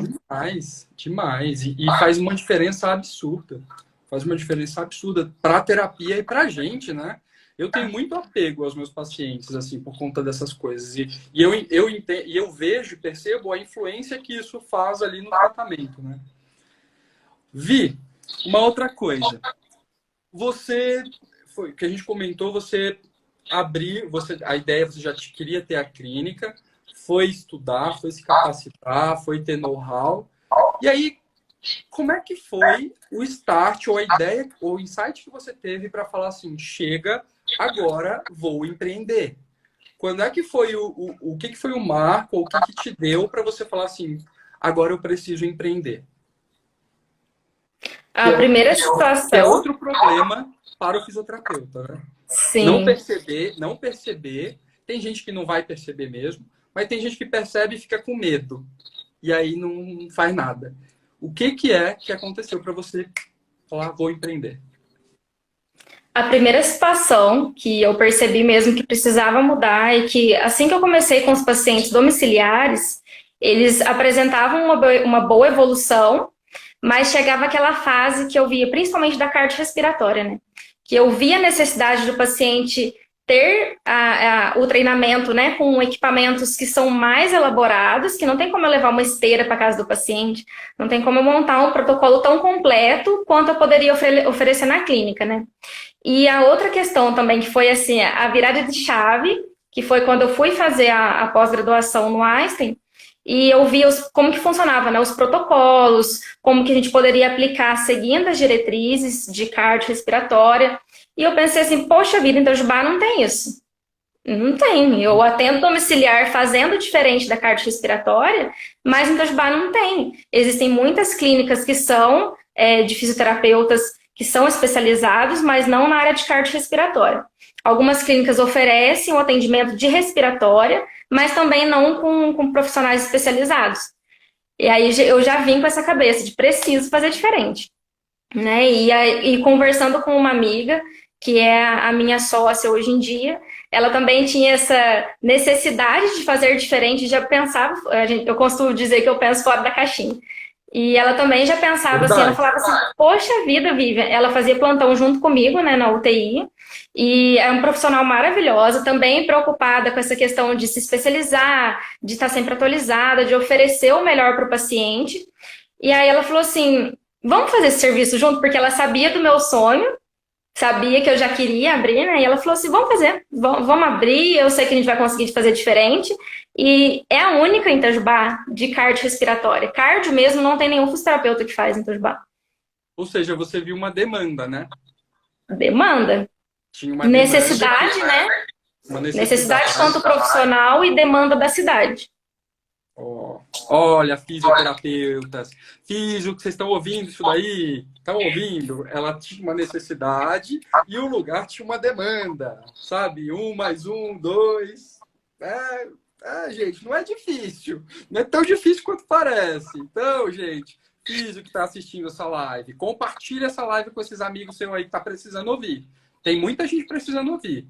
S1: Demais. E faz uma diferença absurda. Faz uma diferença absurda para a terapia e para a gente, né? Eu tenho muito apego aos meus pacientes, assim, por conta dessas coisas. E eu vejo, percebo a influência que isso faz ali no tratamento, né? Vi, uma outra coisa. Foi o que a gente comentou, você abriu, a ideia, você já queria ter a clínica, foi estudar, foi se capacitar, foi ter know-how. E aí, como é que foi o start, ou a ideia, ou o insight que você teve para falar assim, chega, agora vou empreender? Quando é que foi o que foi o marco, ou o que te deu para você falar assim, agora eu preciso empreender?
S2: A primeira situação...
S1: É outro problema para o fisioterapeuta, né?
S2: Sim.
S1: Não perceber. Tem gente que não vai perceber mesmo, mas tem gente que percebe e fica com medo. E aí não faz nada. O que aconteceu para você falar, vou empreender?
S2: A primeira situação que eu percebi mesmo que precisava mudar é que assim que eu comecei com os pacientes domiciliares, eles apresentavam uma boa evolução, mas chegava aquela fase que eu via, principalmente da cardiorrespiratória, né? Que eu via a necessidade do paciente ter o treinamento, né, com equipamentos que são mais elaborados, que não tem como eu levar uma esteira para casa do paciente, não tem como eu montar um protocolo tão completo quanto eu poderia oferecer na clínica, né? E a outra questão também, que foi assim, a virada de chave, que foi quando eu fui fazer a pós-graduação no Einstein, e eu vi como que funcionava, né, os protocolos, como que a gente poderia aplicar seguindo as diretrizes de cardiorrespiratória. E eu pensei assim, poxa vida, em Itajubá não tem isso. Não tem. Eu atendo domiciliar fazendo diferente da cardiorrespiratória, mas em Itajubá não tem. Existem muitas clínicas que são de fisioterapeutas que são especializados, mas não na área de cardiorrespiratória. Algumas clínicas oferecem o atendimento de respiratória, mas também não com profissionais especializados. E aí eu já vim com essa cabeça de preciso fazer diferente, né? E conversando com uma amiga, que é a minha sócia hoje em dia, ela também tinha essa necessidade de fazer diferente, já pensava, eu costumo dizer que eu penso fora da caixinha. E ela também já pensava assim, ela falava assim, poxa vida, Vivian, ela fazia plantão junto comigo, né, na UTI, e é um profissional maravilhosa, também preocupada com essa questão de se especializar, de estar sempre atualizada, de oferecer o melhor para o paciente. E aí ela falou assim, vamos fazer esse serviço junto? Porque ela sabia do meu sonho, sabia que eu já queria abrir, né? E ela falou assim, vamos fazer, vamos abrir, eu sei que a gente vai conseguir fazer diferente. E é a única em Itajubá de cardiorrespiratória. Cardio mesmo não tem nenhum fisioterapeuta que faz em Itajubá.
S1: Ou seja, você viu uma demanda, né?
S2: Demanda.
S1: Tinha uma
S2: necessidade,
S1: demanda,
S2: né?
S1: Uma
S2: necessidade quanto profissional e demanda da cidade.
S1: Olha, fisioterapeutas, fisio, que vocês estão ouvindo isso daí? Estão ouvindo? Ela tinha uma necessidade e o lugar tinha uma demanda, sabe? 1 mais 1, 2. Gente, não é difícil. Não é tão difícil quanto parece. Então, gente, fisio que está assistindo essa live, compartilha essa live com esses amigos seus aí que tá precisando ouvir. Tem muita gente precisando ouvir.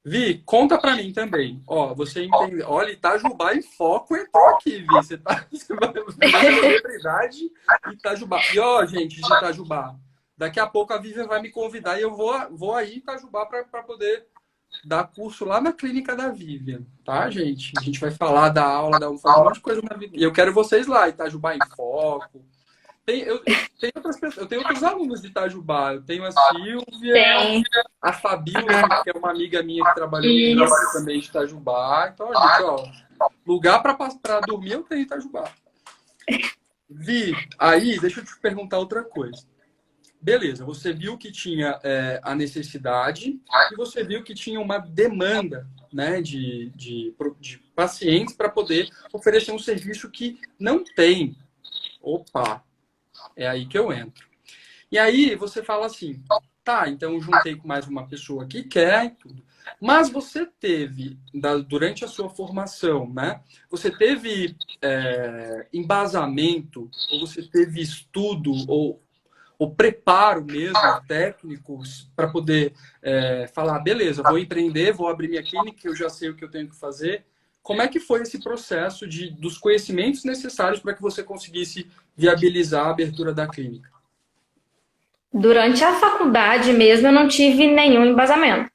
S1: Vi, conta pra mim também. Ó, você entende. Olha, Itajubá em foco entrou aqui, Vi. Você vai celebridade Itajubá. E ó, gente de Itajubá, daqui a pouco a Vivian vai me convidar e eu vou aí em Itajubá para poder dar curso lá na clínica da Vivian, tá, gente? A gente vai falar da aula, fazer um monte de coisa na Vivian. E eu quero vocês lá, Itajubá em foco. Eu tenho outros alunos de Itajubá. Eu tenho a Silvia, a Fabíola, que é uma amiga minha que trabalhou comigo também de Itajubá. Então, gente, ó, lugar para dormir eu tenho em Itajubá. Vi, aí, deixa eu te perguntar outra coisa. Beleza, você viu que tinha a necessidade e você viu que tinha uma demanda, né, de pacientes para poder oferecer um serviço que não tem. Opa! É aí que eu entro. E aí você fala assim, tá, então eu juntei com mais uma pessoa que quer e tudo. Mas você teve, durante a sua formação, né? Você teve embasamento, ou você teve estudo, ou preparo mesmo, técnicos, para poder falar, beleza, vou empreender, vou abrir minha clínica, eu já sei o que eu tenho que fazer. Como é que foi esse processo dos conhecimentos necessários para que você conseguisse viabilizar a abertura da clínica?
S2: Durante a faculdade mesmo, eu não tive nenhum embasamento.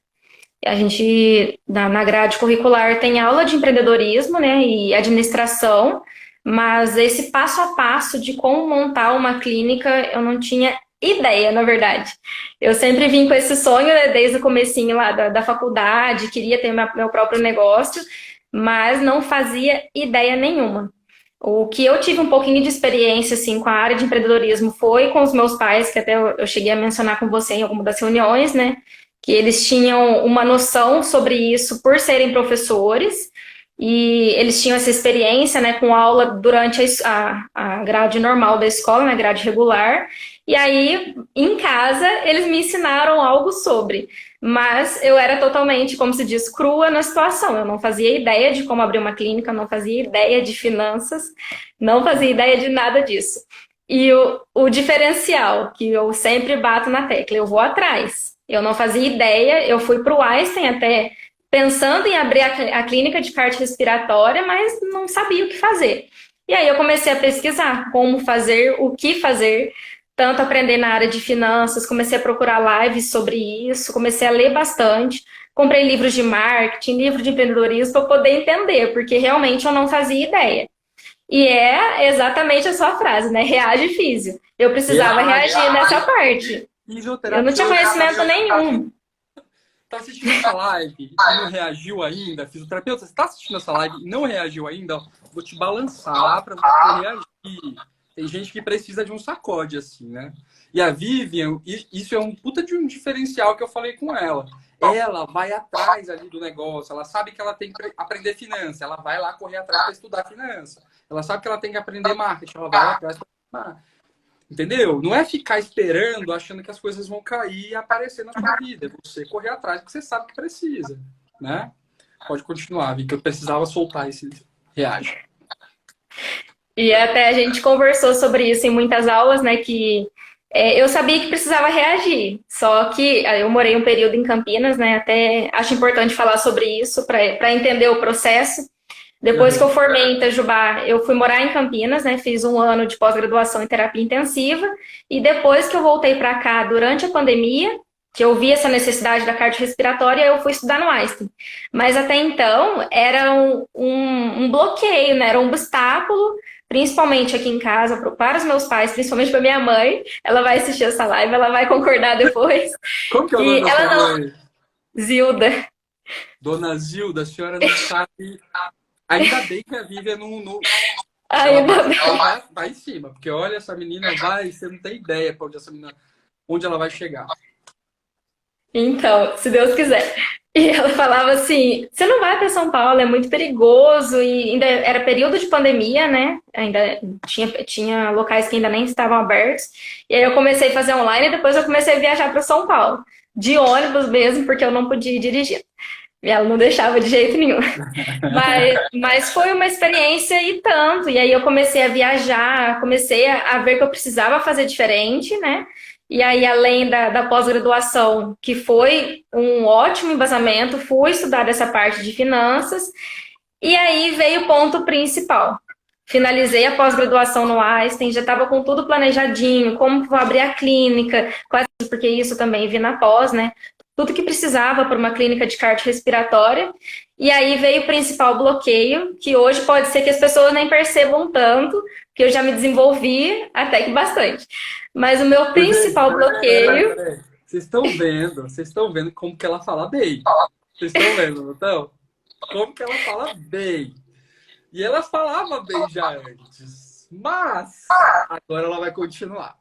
S2: A gente, na grade curricular, tem aula de empreendedorismo, né, e administração, mas esse passo a passo de como montar uma clínica, eu não tinha ideia, na verdade. Eu sempre vim com esse sonho, né, desde o comecinho lá da faculdade, queria ter meu próprio negócio, mas não fazia ideia nenhuma. O que eu tive um pouquinho de experiência assim, com a área de empreendedorismo foi com os meus pais, que até eu cheguei a mencionar com você em alguma das reuniões, né? Que eles tinham uma noção sobre isso por serem professores, e eles tinham essa experiência, né, com aula durante a grade normal da escola, né, grade regular, e aí, em casa, eles me ensinaram algo sobre, mas eu era totalmente, como se diz, crua na situação, eu não fazia ideia de como abrir uma clínica, não fazia ideia de finanças, não fazia ideia de nada disso. E o diferencial, que eu sempre bato na tecla, eu vou atrás. Eu não fazia ideia, eu fui para o Einstein até pensando em abrir a clínica de cardiorrespiratória, mas não sabia o que fazer. E aí eu comecei a pesquisar como fazer, o que fazer, tanto aprender na área de finanças, comecei a procurar lives sobre isso, comecei a ler bastante, comprei livros de marketing, livro de empreendedorismo para poder entender, porque realmente eu não fazia ideia. E é exatamente a sua frase, né? Reage físio. Eu precisava reagir nessa parte. Eu não tinha conhecimento nenhum.
S1: Tá assistindo essa live e não reagiu ainda? Fisioterapeuta, você tá assistindo essa live e não reagiu ainda? Ó, vou te balançar para você reagir. Tem gente que precisa de um sacode, assim, né? E a Vivian, isso é um puta de um diferencial que eu falei com ela. Ela vai atrás ali do negócio, ela sabe que ela tem que aprender finança, ela vai lá correr atrás para estudar finança. Ela sabe que ela tem que aprender marketing, ela vai lá atrás para estudar. Entendeu? Não é ficar esperando, achando que as coisas vão cair e aparecer na sua vida. É você correr atrás porque você sabe que precisa, né? Pode continuar, Vi, que eu precisava soltar esse reage.
S2: E até a gente conversou sobre isso em muitas aulas, né? Que eu sabia que precisava reagir. Só que eu morei um período em Campinas, né? Até acho importante falar sobre isso para entender o processo. Depois que eu formei em Itajubá, eu fui morar em Campinas, né? Fiz um ano de pós-graduação em terapia intensiva. E depois que eu voltei para cá, durante a pandemia, que eu vi essa necessidade da cardiorrespiratória, eu fui estudar no Einstein. Mas até então, era um bloqueio, né? Era um obstáculo, principalmente aqui em casa, para os meus pais, principalmente para minha mãe. Ela vai assistir essa live, ela vai concordar depois.
S1: Como que é o nome da sua mãe?
S2: Zilda.
S1: Dona Zilda, a senhora não sabe... Ainda bem que a Vivian não... Ela vai em cima, porque olha, essa menina vai, você não tem ideia para onde ela vai chegar.
S2: Então, se Deus quiser. E ela falava assim, você não vai para São Paulo, é muito perigoso, e ainda era período de pandemia, né? Ainda tinha locais que ainda nem estavam abertos. E aí eu comecei a fazer online e depois eu comecei a viajar para São Paulo. De ônibus mesmo, porque eu não podia dirigir. E ela não deixava de jeito nenhum. Mas foi uma experiência e tanto. E aí eu comecei a viajar, comecei a ver que eu precisava fazer diferente, né? E aí, além da pós-graduação, que foi um ótimo embasamento, fui estudar essa parte de finanças. E aí veio o ponto principal. Finalizei a pós-graduação no Einstein, já estava com tudo planejadinho, como vou abrir a clínica, porque isso também vi na pós, né? Tudo que precisava para uma clínica de cardiorrespiratória. E aí veio o principal bloqueio, que hoje pode ser que as pessoas nem percebam tanto, que eu já me desenvolvi até que bastante. Mas o meu principal bloqueio...
S1: Vocês estão vendo como que ela fala bem. Vocês estão vendo, não estão? Como que ela fala bem. E ela falava bem já antes. Mas agora ela vai continuar.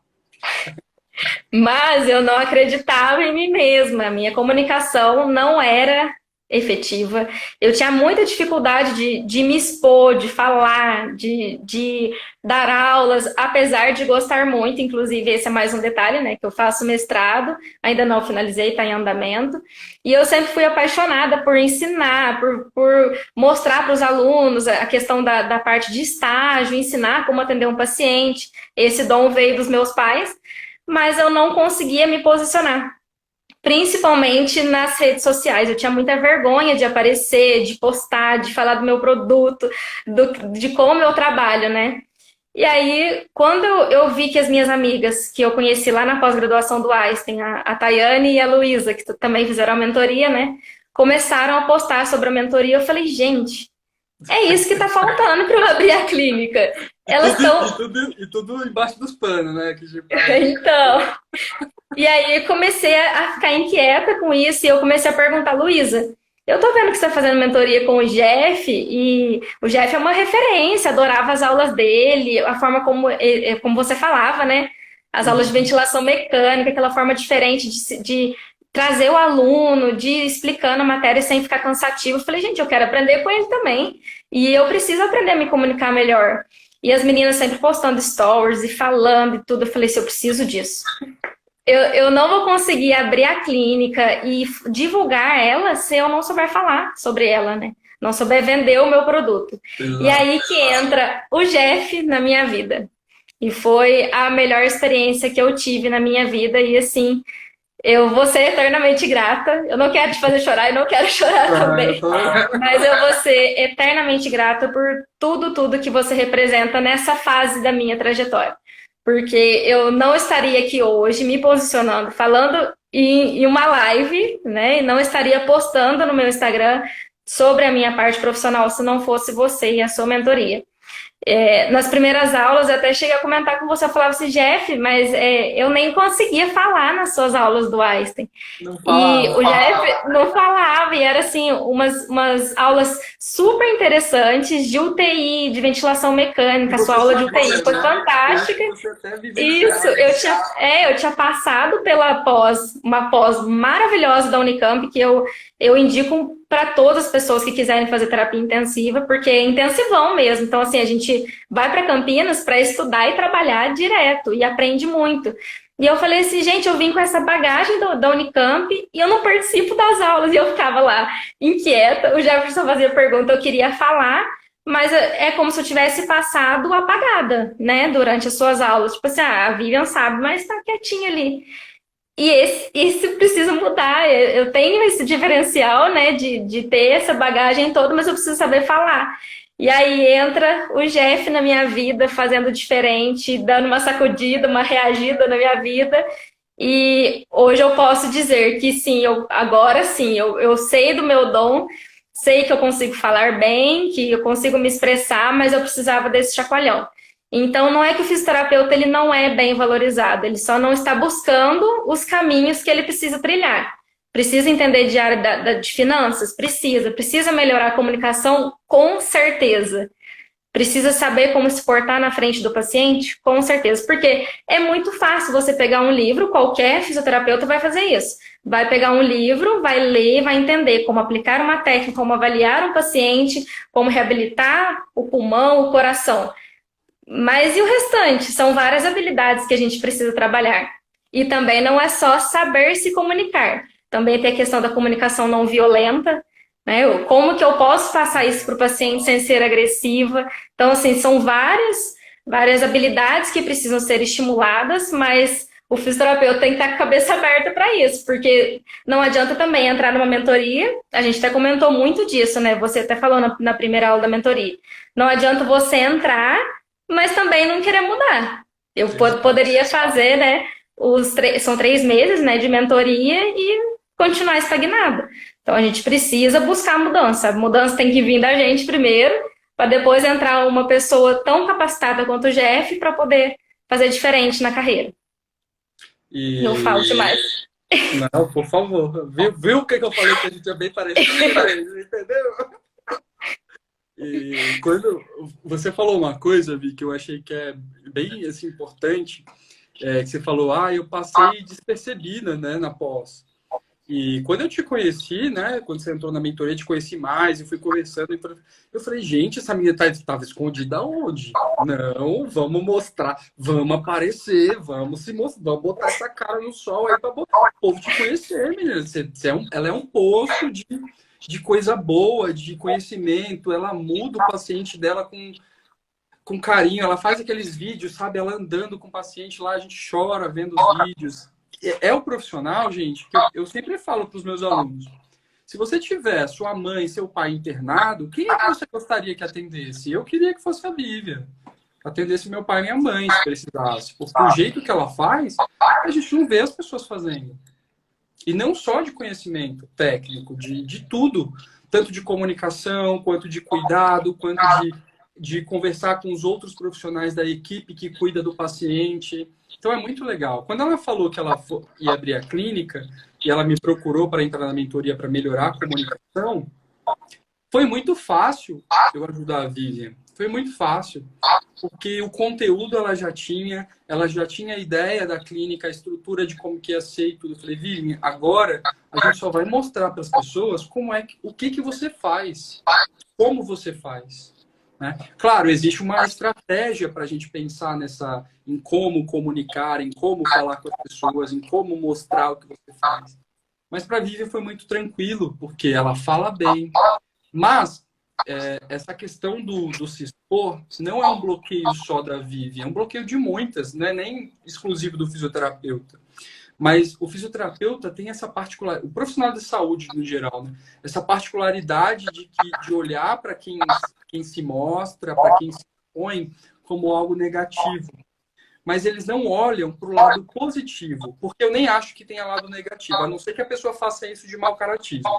S2: Mas eu não acreditava em mim mesma. Minha comunicação não era efetiva. Eu tinha muita dificuldade de me expor, de falar, de dar aulas, apesar de gostar muito. Inclusive, esse é mais um detalhe, né? Que eu faço mestrado, ainda não finalizei, está em andamento. E eu sempre fui apaixonada por ensinar, por mostrar para os alunos a questão da parte de estágio, ensinar como atender um paciente. Esse dom veio dos meus pais. Mas eu não conseguia me posicionar, principalmente nas redes sociais. Eu tinha muita vergonha de aparecer, de postar, de falar do meu produto, de como eu trabalho, né? E aí, quando eu vi que as minhas amigas, que eu conheci lá na pós-graduação do Einstein, a Tayane e a Luísa, que também fizeram a mentoria, né? Começaram a postar sobre a mentoria, eu falei, gente, é isso que tá faltando para eu abrir a clínica. Elas estão...
S1: E tudo embaixo dos panos, né?
S2: Então... E aí comecei a ficar inquieta com isso e eu comecei a perguntar, Luísa, eu tô vendo que você tá fazendo mentoria com o Jeff e o Jeff é uma referência, adorava as aulas dele, a forma como você falava, né? As aulas de ventilação mecânica, aquela forma diferente de trazer o aluno, de ir explicando a matéria sem ficar cansativo. Eu falei, gente, eu quero aprender com ele também. E eu preciso aprender a me comunicar melhor. E as meninas sempre postando stories e falando e tudo. Eu falei, se eu preciso disso. Eu não vou conseguir abrir a clínica e divulgar ela se eu não souber falar sobre ela, né? Não souber vender o meu produto. Exato. E aí que entra o Jeff na minha vida. E foi a melhor experiência que eu tive na minha vida. E assim, eu vou ser eternamente grata. Eu não quero te fazer chorar, eu não quero chorar também. Mas eu vou ser eternamente grata por tudo que você representa nessa fase da minha trajetória. porque eu não estaria aqui hoje me posicionando, falando em uma live, né? E não estaria postando no meu Instagram sobre a minha parte profissional se não fosse você e a sua mentoria. Nas primeiras aulas, eu até cheguei a comentar com você, eu falava assim, Jeff, mas eu nem conseguia falar nas suas aulas do Einstein.
S1: Não
S2: E
S1: falava.
S2: o Jeff não falava, e era assim, umas aulas super interessantes de UTI, de ventilação
S1: E
S2: mecânica. A sua
S1: você
S2: aula de UTI
S1: sabia,
S2: foi
S1: né? Eu
S2: fantástica.
S1: que você até
S2: Isso,
S1: vivenciava.
S2: eu tinha passado pela uma pós maravilhosa da Unicamp, que eu indico para todas as pessoas que quiserem fazer terapia intensiva, porque é intensivão mesmo. Então, assim, a gente vai para Campinas para estudar e trabalhar direto, e aprende muito. E eu falei assim, gente, eu vim com essa bagagem da Unicamp e eu não participo das aulas. E eu ficava lá inquieta. O Jefferson fazia pergunta, eu queria falar, mas é como se eu tivesse passado apagada, né, durante as suas aulas. Tipo assim, a Vivian sabe, mas tá quietinha ali. E esse precisa mudar. Eu tenho esse diferencial, né, de ter essa bagagem toda, mas eu preciso saber falar. E aí entra o Jeff na minha vida, fazendo diferente, dando uma sacudida, uma reagida na minha vida. E hoje eu posso dizer que sim, agora sim, eu sei do meu dom, sei que eu consigo falar bem, que eu consigo me expressar, mas eu precisava desse chacoalhão. Então, não é que o fisioterapeuta ele não é bem valorizado, ele só não está buscando os caminhos que ele precisa trilhar. Precisa entender de área de finanças? Precisa melhorar a comunicação? Com certeza. Precisa saber como se portar na frente do paciente? Com certeza, porque é muito fácil você pegar um livro, qualquer fisioterapeuta vai fazer isso. Vai pegar um livro, vai ler, vai entender como aplicar uma técnica, como avaliar um paciente, como reabilitar o pulmão, o coração. Mas e o restante? São várias habilidades que a gente precisa trabalhar. E também não é só saber se comunicar. Também tem a questão da comunicação não violenta, né? Como que eu posso passar isso para o paciente sem ser agressiva? Então, assim, são várias habilidades que precisam ser estimuladas, mas o fisioterapeuta tem que estar com a cabeça aberta para isso, porque não adianta também entrar numa mentoria, a gente até comentou muito disso, né? Você até falou na primeira aula da mentoria. Não adianta você entrar, mas também não querer mudar. Eu poderia fazer, né? São 3 meses, né, de mentoria e continuar estagnado. Então a gente precisa buscar mudança. A mudança tem que vir da gente primeiro, para depois entrar uma pessoa tão capacitada quanto o GF para poder fazer diferente na carreira. Não falo
S1: E.
S2: demais.
S1: Não, por favor. Viu o que eu falei que a gente é bem parecido, entendeu? E quando você falou uma coisa, Vi, que eu achei que é bem assim, importante, que você falou, eu passei despercebida, né, na pós. E quando eu te conheci, né, quando você entrou na mentoria, eu te conheci mais, e fui conversando, e eu falei, gente, essa menina estava escondida onde? Não, vamos mostrar, vamos aparecer, vamos se mostrar, vamos botar essa cara no sol aí para o povo te conhecer, menina. Ela é um poço de coisa boa, de conhecimento, ela muda o paciente dela com carinho, ela faz aqueles vídeos, sabe, ela andando com o paciente lá, a gente chora vendo os vídeos. É o profissional, gente, que eu sempre falo para os meus alunos. Se você tiver sua mãe, seu pai internado, quem é que você gostaria que atendesse? Eu queria que fosse a Vivian. Atendesse meu pai e minha mãe, se precisasse. Porque o jeito que ela faz, a gente não vê as pessoas fazendo. E não só de conhecimento técnico, de tudo. Tanto de comunicação, quanto de cuidado, quanto de conversar com os outros profissionais da equipe que cuida do paciente. Então é muito legal. Quando ela falou que ela ia abrir a clínica e ela me procurou para entrar na mentoria para melhorar a comunicação, foi muito fácil eu ajudar a Vivian. Foi muito fácil, porque o conteúdo ela já tinha a ideia da clínica, a estrutura de como que ia ser e tudo. Eu falei, Vivian, agora a gente só vai mostrar para as pessoas o que você faz, como você faz. Né? Claro, existe uma estratégia para a gente pensar em como comunicar, em como falar com as pessoas, em como mostrar o que você faz. Mas para a Vivian foi muito tranquilo, porque ela fala bem. Mas essa questão do se expor não é um bloqueio só da Vivian, é um bloqueio de muitas, não é nem exclusivo do fisioterapeuta. Mas o fisioterapeuta tem essa particularidade, o profissional de saúde no geral, né? Essa particularidade de olhar para quem se mostra, para quem se põe como algo negativo. mas eles não olham para o lado positivo, porque eu nem acho que tenha lado negativo, a não ser que a pessoa faça isso de mau caratismo.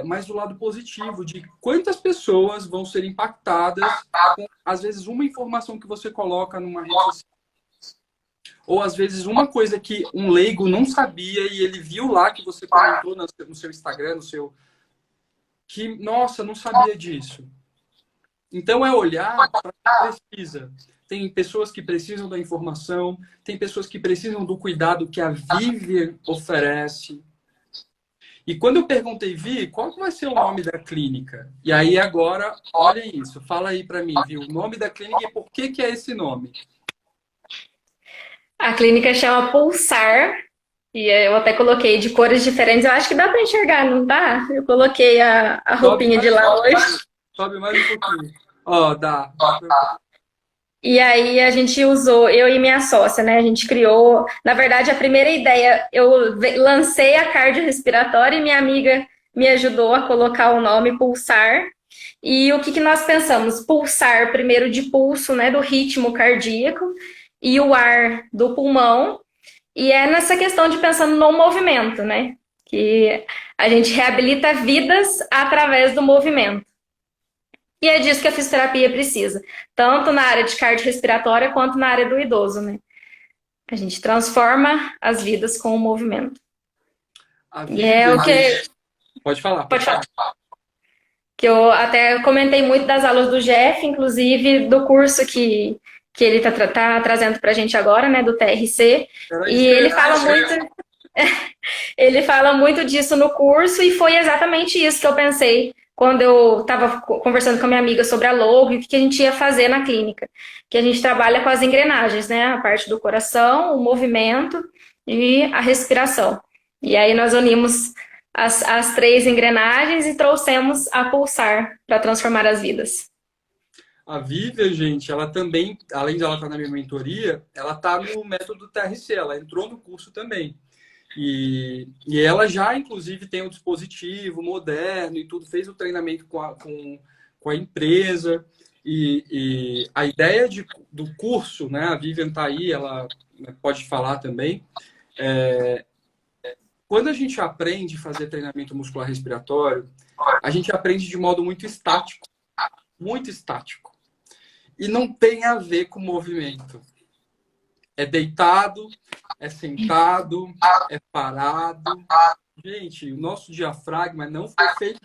S1: Mas o lado positivo de quantas pessoas vão ser impactadas com, às vezes, uma informação que você coloca numa rede social. Ou, às vezes, uma coisa que um leigo não sabia e ele viu lá que você comentou no seu Instagram, no seu... que, nossa, não sabia disso. Então, é olhar para quem precisa. Tem pessoas que precisam da informação, tem pessoas que precisam do cuidado que a Vivian oferece. E quando eu perguntei, Vi, qual que vai ser o nome da clínica? E aí agora, olhem isso, fala aí para mim, Vi, o nome da clínica e por que que é esse nome?
S2: A clínica chama Pulsar, e eu até coloquei de cores diferentes. Eu acho que dá para enxergar, não dá? Eu coloquei a roupinha de lá hoje.
S1: Sobe mais um pouquinho. Ó, dá pra...
S2: E aí a gente usou, eu e minha sócia, né? A gente criou, na verdade, a primeira ideia, eu lancei a cardiorrespiratória e minha amiga me ajudou a colocar o nome Pulsar. E o que nós pensamos? Pulsar, primeiro de pulso, né? Do ritmo cardíaco, e o ar do pulmão. E é nessa questão de pensando no movimento, né? Que a gente reabilita vidas através do movimento. E é disso que a fisioterapia precisa, tanto na área de cardiorrespiratória quanto na área do idoso, né? A gente transforma as vidas com o movimento. E é o que...
S1: Pode falar.
S2: Que eu até comentei muito das aulas do Jeff, inclusive do curso que ele tá trazendo pra gente agora, né, do TRC. E ele fala muito... Ele fala muito disso no curso e foi exatamente isso que eu pensei quando eu estava conversando com a minha amiga sobre a logo e o que a gente ia fazer na clínica. Que a gente trabalha com as engrenagens, né? A parte do coração, o movimento e a respiração. E aí nós unimos as três engrenagens e trouxemos a Pulsar para transformar as vidas.
S1: A Vivian, gente, ela também, além de ela estar na minha mentoria, ela está no método TRC, ela entrou no curso também. E ela já, inclusive, tem um dispositivo moderno e tudo, fez o treinamento com a empresa. E a ideia do curso, né? A Vivian está aí, ela pode falar também. Quando a gente aprende a fazer treinamento muscular respiratório, a gente aprende de modo muito estático. Muito estático. E não tem a ver com movimento. É deitado, é sentado, é parado. Gente, o nosso diafragma não foi feito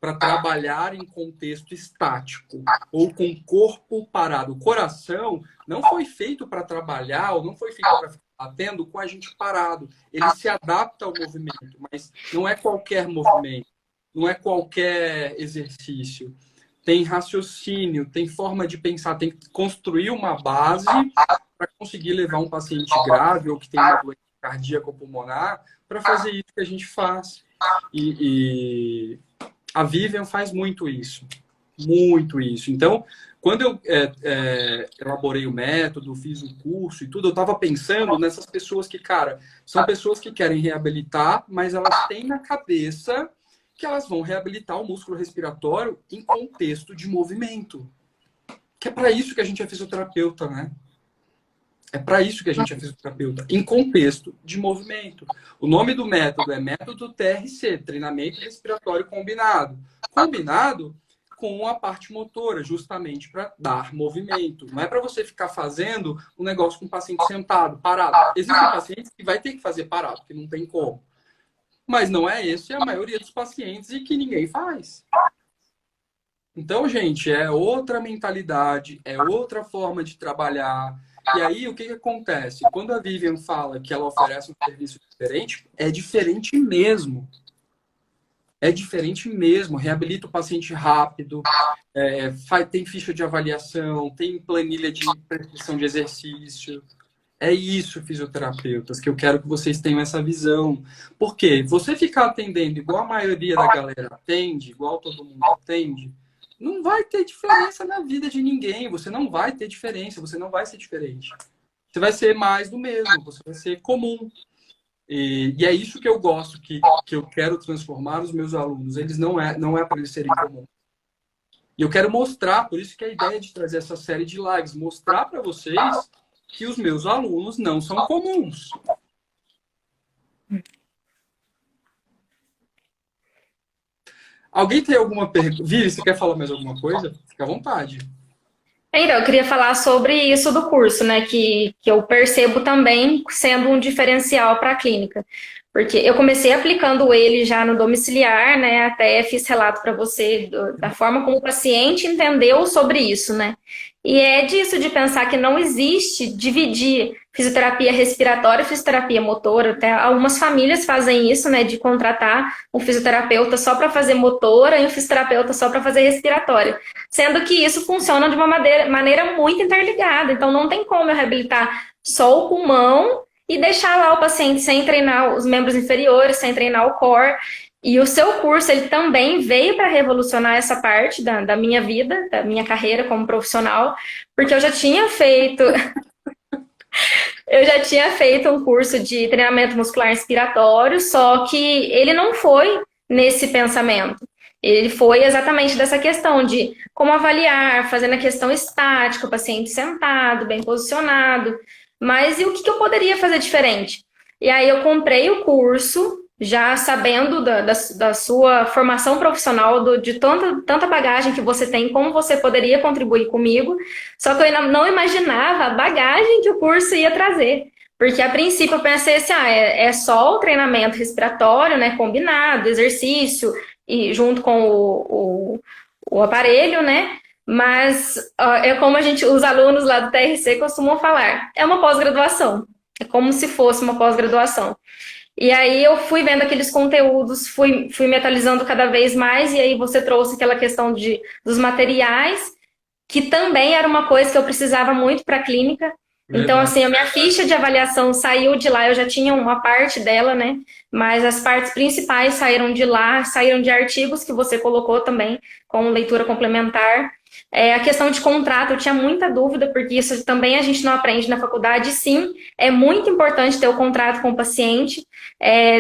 S1: para trabalhar em contexto estático ou com o corpo parado. O coração não foi feito para trabalhar ou não foi feito para ficar batendo com a gente parado. Ele se adapta ao movimento, mas não é qualquer movimento, não é qualquer exercício. Tem raciocínio, tem forma de pensar, tem que construir uma base para conseguir levar um paciente grave ou que tem uma doença cardíaca ou pulmonar para fazer isso que a gente faz. E a Vivian faz muito isso. Muito isso. Então, quando eu elaborei o método, fiz o curso e tudo, eu estava pensando nessas pessoas que, cara, são pessoas que querem reabilitar, mas elas têm na cabeça que elas vão reabilitar o músculo respiratório em contexto de movimento. Que é para isso que a gente é fisioterapeuta, né? É para isso que a gente é fisioterapeuta, em contexto de movimento. O nome do método é método TRC, treinamento respiratório combinado. Combinado com a parte motora, justamente para dar movimento. Não é para você ficar fazendo um negócio com o paciente sentado, parado. Existem pacientes que vai ter que fazer parado, porque não tem como. Mas não é esse a maioria dos pacientes e que ninguém faz. Então, gente, é outra mentalidade, é outra forma de trabalhar. E aí, o que acontece? Quando a Vivian fala que ela oferece um serviço diferente, é diferente mesmo. É diferente mesmo. Reabilita o paciente rápido, tem ficha de avaliação, tem planilha de prescrição de exercício. É isso, fisioterapeutas, que eu quero que vocês tenham essa visão. Por quê? Você ficar atendendo igual a maioria da galera atende, igual todo mundo atende, não vai ter diferença na vida de ninguém. Você não vai ter diferença, você não vai ser diferente. Você vai ser mais do mesmo, você vai ser comum. E é isso que eu gosto, que eu quero transformar os meus alunos. Eles não é para eles serem comuns. E eu quero mostrar, por isso que a ideia de trazer essa série de lives, mostrar para vocês que os meus alunos não são comuns. Alguém tem alguma pergunta? Vivi, você quer falar mais alguma coisa? Fica à vontade.
S2: Então, eu queria falar sobre isso do curso, né? Que eu percebo também sendo um diferencial para a clínica. Porque eu comecei aplicando ele já no domiciliar, né? Até fiz relato para você da forma como o paciente entendeu sobre isso, né? E é disso de pensar que não existe dividir fisioterapia respiratória e fisioterapia motora. Até algumas famílias fazem isso, né? De contratar um fisioterapeuta só para fazer motora e um fisioterapeuta só para fazer respiratória. Sendo que isso funciona de uma maneira muito interligada. Então, não tem como eu reabilitar só o pulmão e deixar lá o paciente sem treinar os membros inferiores, sem treinar o core. E o seu curso, ele também veio para revolucionar essa parte da minha vida, da minha carreira como profissional, porque eu já tinha feito um curso de treinamento muscular inspiratório, só que ele não foi nesse pensamento. Ele foi exatamente dessa questão de como avaliar, fazendo a questão estática, o paciente sentado, bem posicionado. Mas e o que eu poderia fazer diferente? E aí eu comprei o curso, já sabendo da sua formação profissional, de tanta bagagem que você tem, como você poderia contribuir comigo. Só que eu ainda não imaginava a bagagem que o curso ia trazer. Porque a princípio eu pensei assim, é só o treinamento respiratório, né, combinado, exercício, e junto com o aparelho, né? Mas é como os alunos lá do TRC costumam falar, é uma pós-graduação. É como se fosse uma pós-graduação. E aí eu fui vendo aqueles conteúdos, fui me atualizando cada vez mais, e aí você trouxe aquela questão dos materiais, que também era uma coisa que eu precisava muito para a clínica. Então,
S1: Verdade.
S2: assim, a minha ficha de avaliação saiu de lá, eu já tinha uma parte dela, né? Mas as partes principais saíram de lá, saíram de artigos que você colocou também, como leitura complementar. A questão de contrato, eu tinha muita dúvida, porque isso também a gente não aprende na faculdade. Sim, é muito importante ter o contrato com o paciente.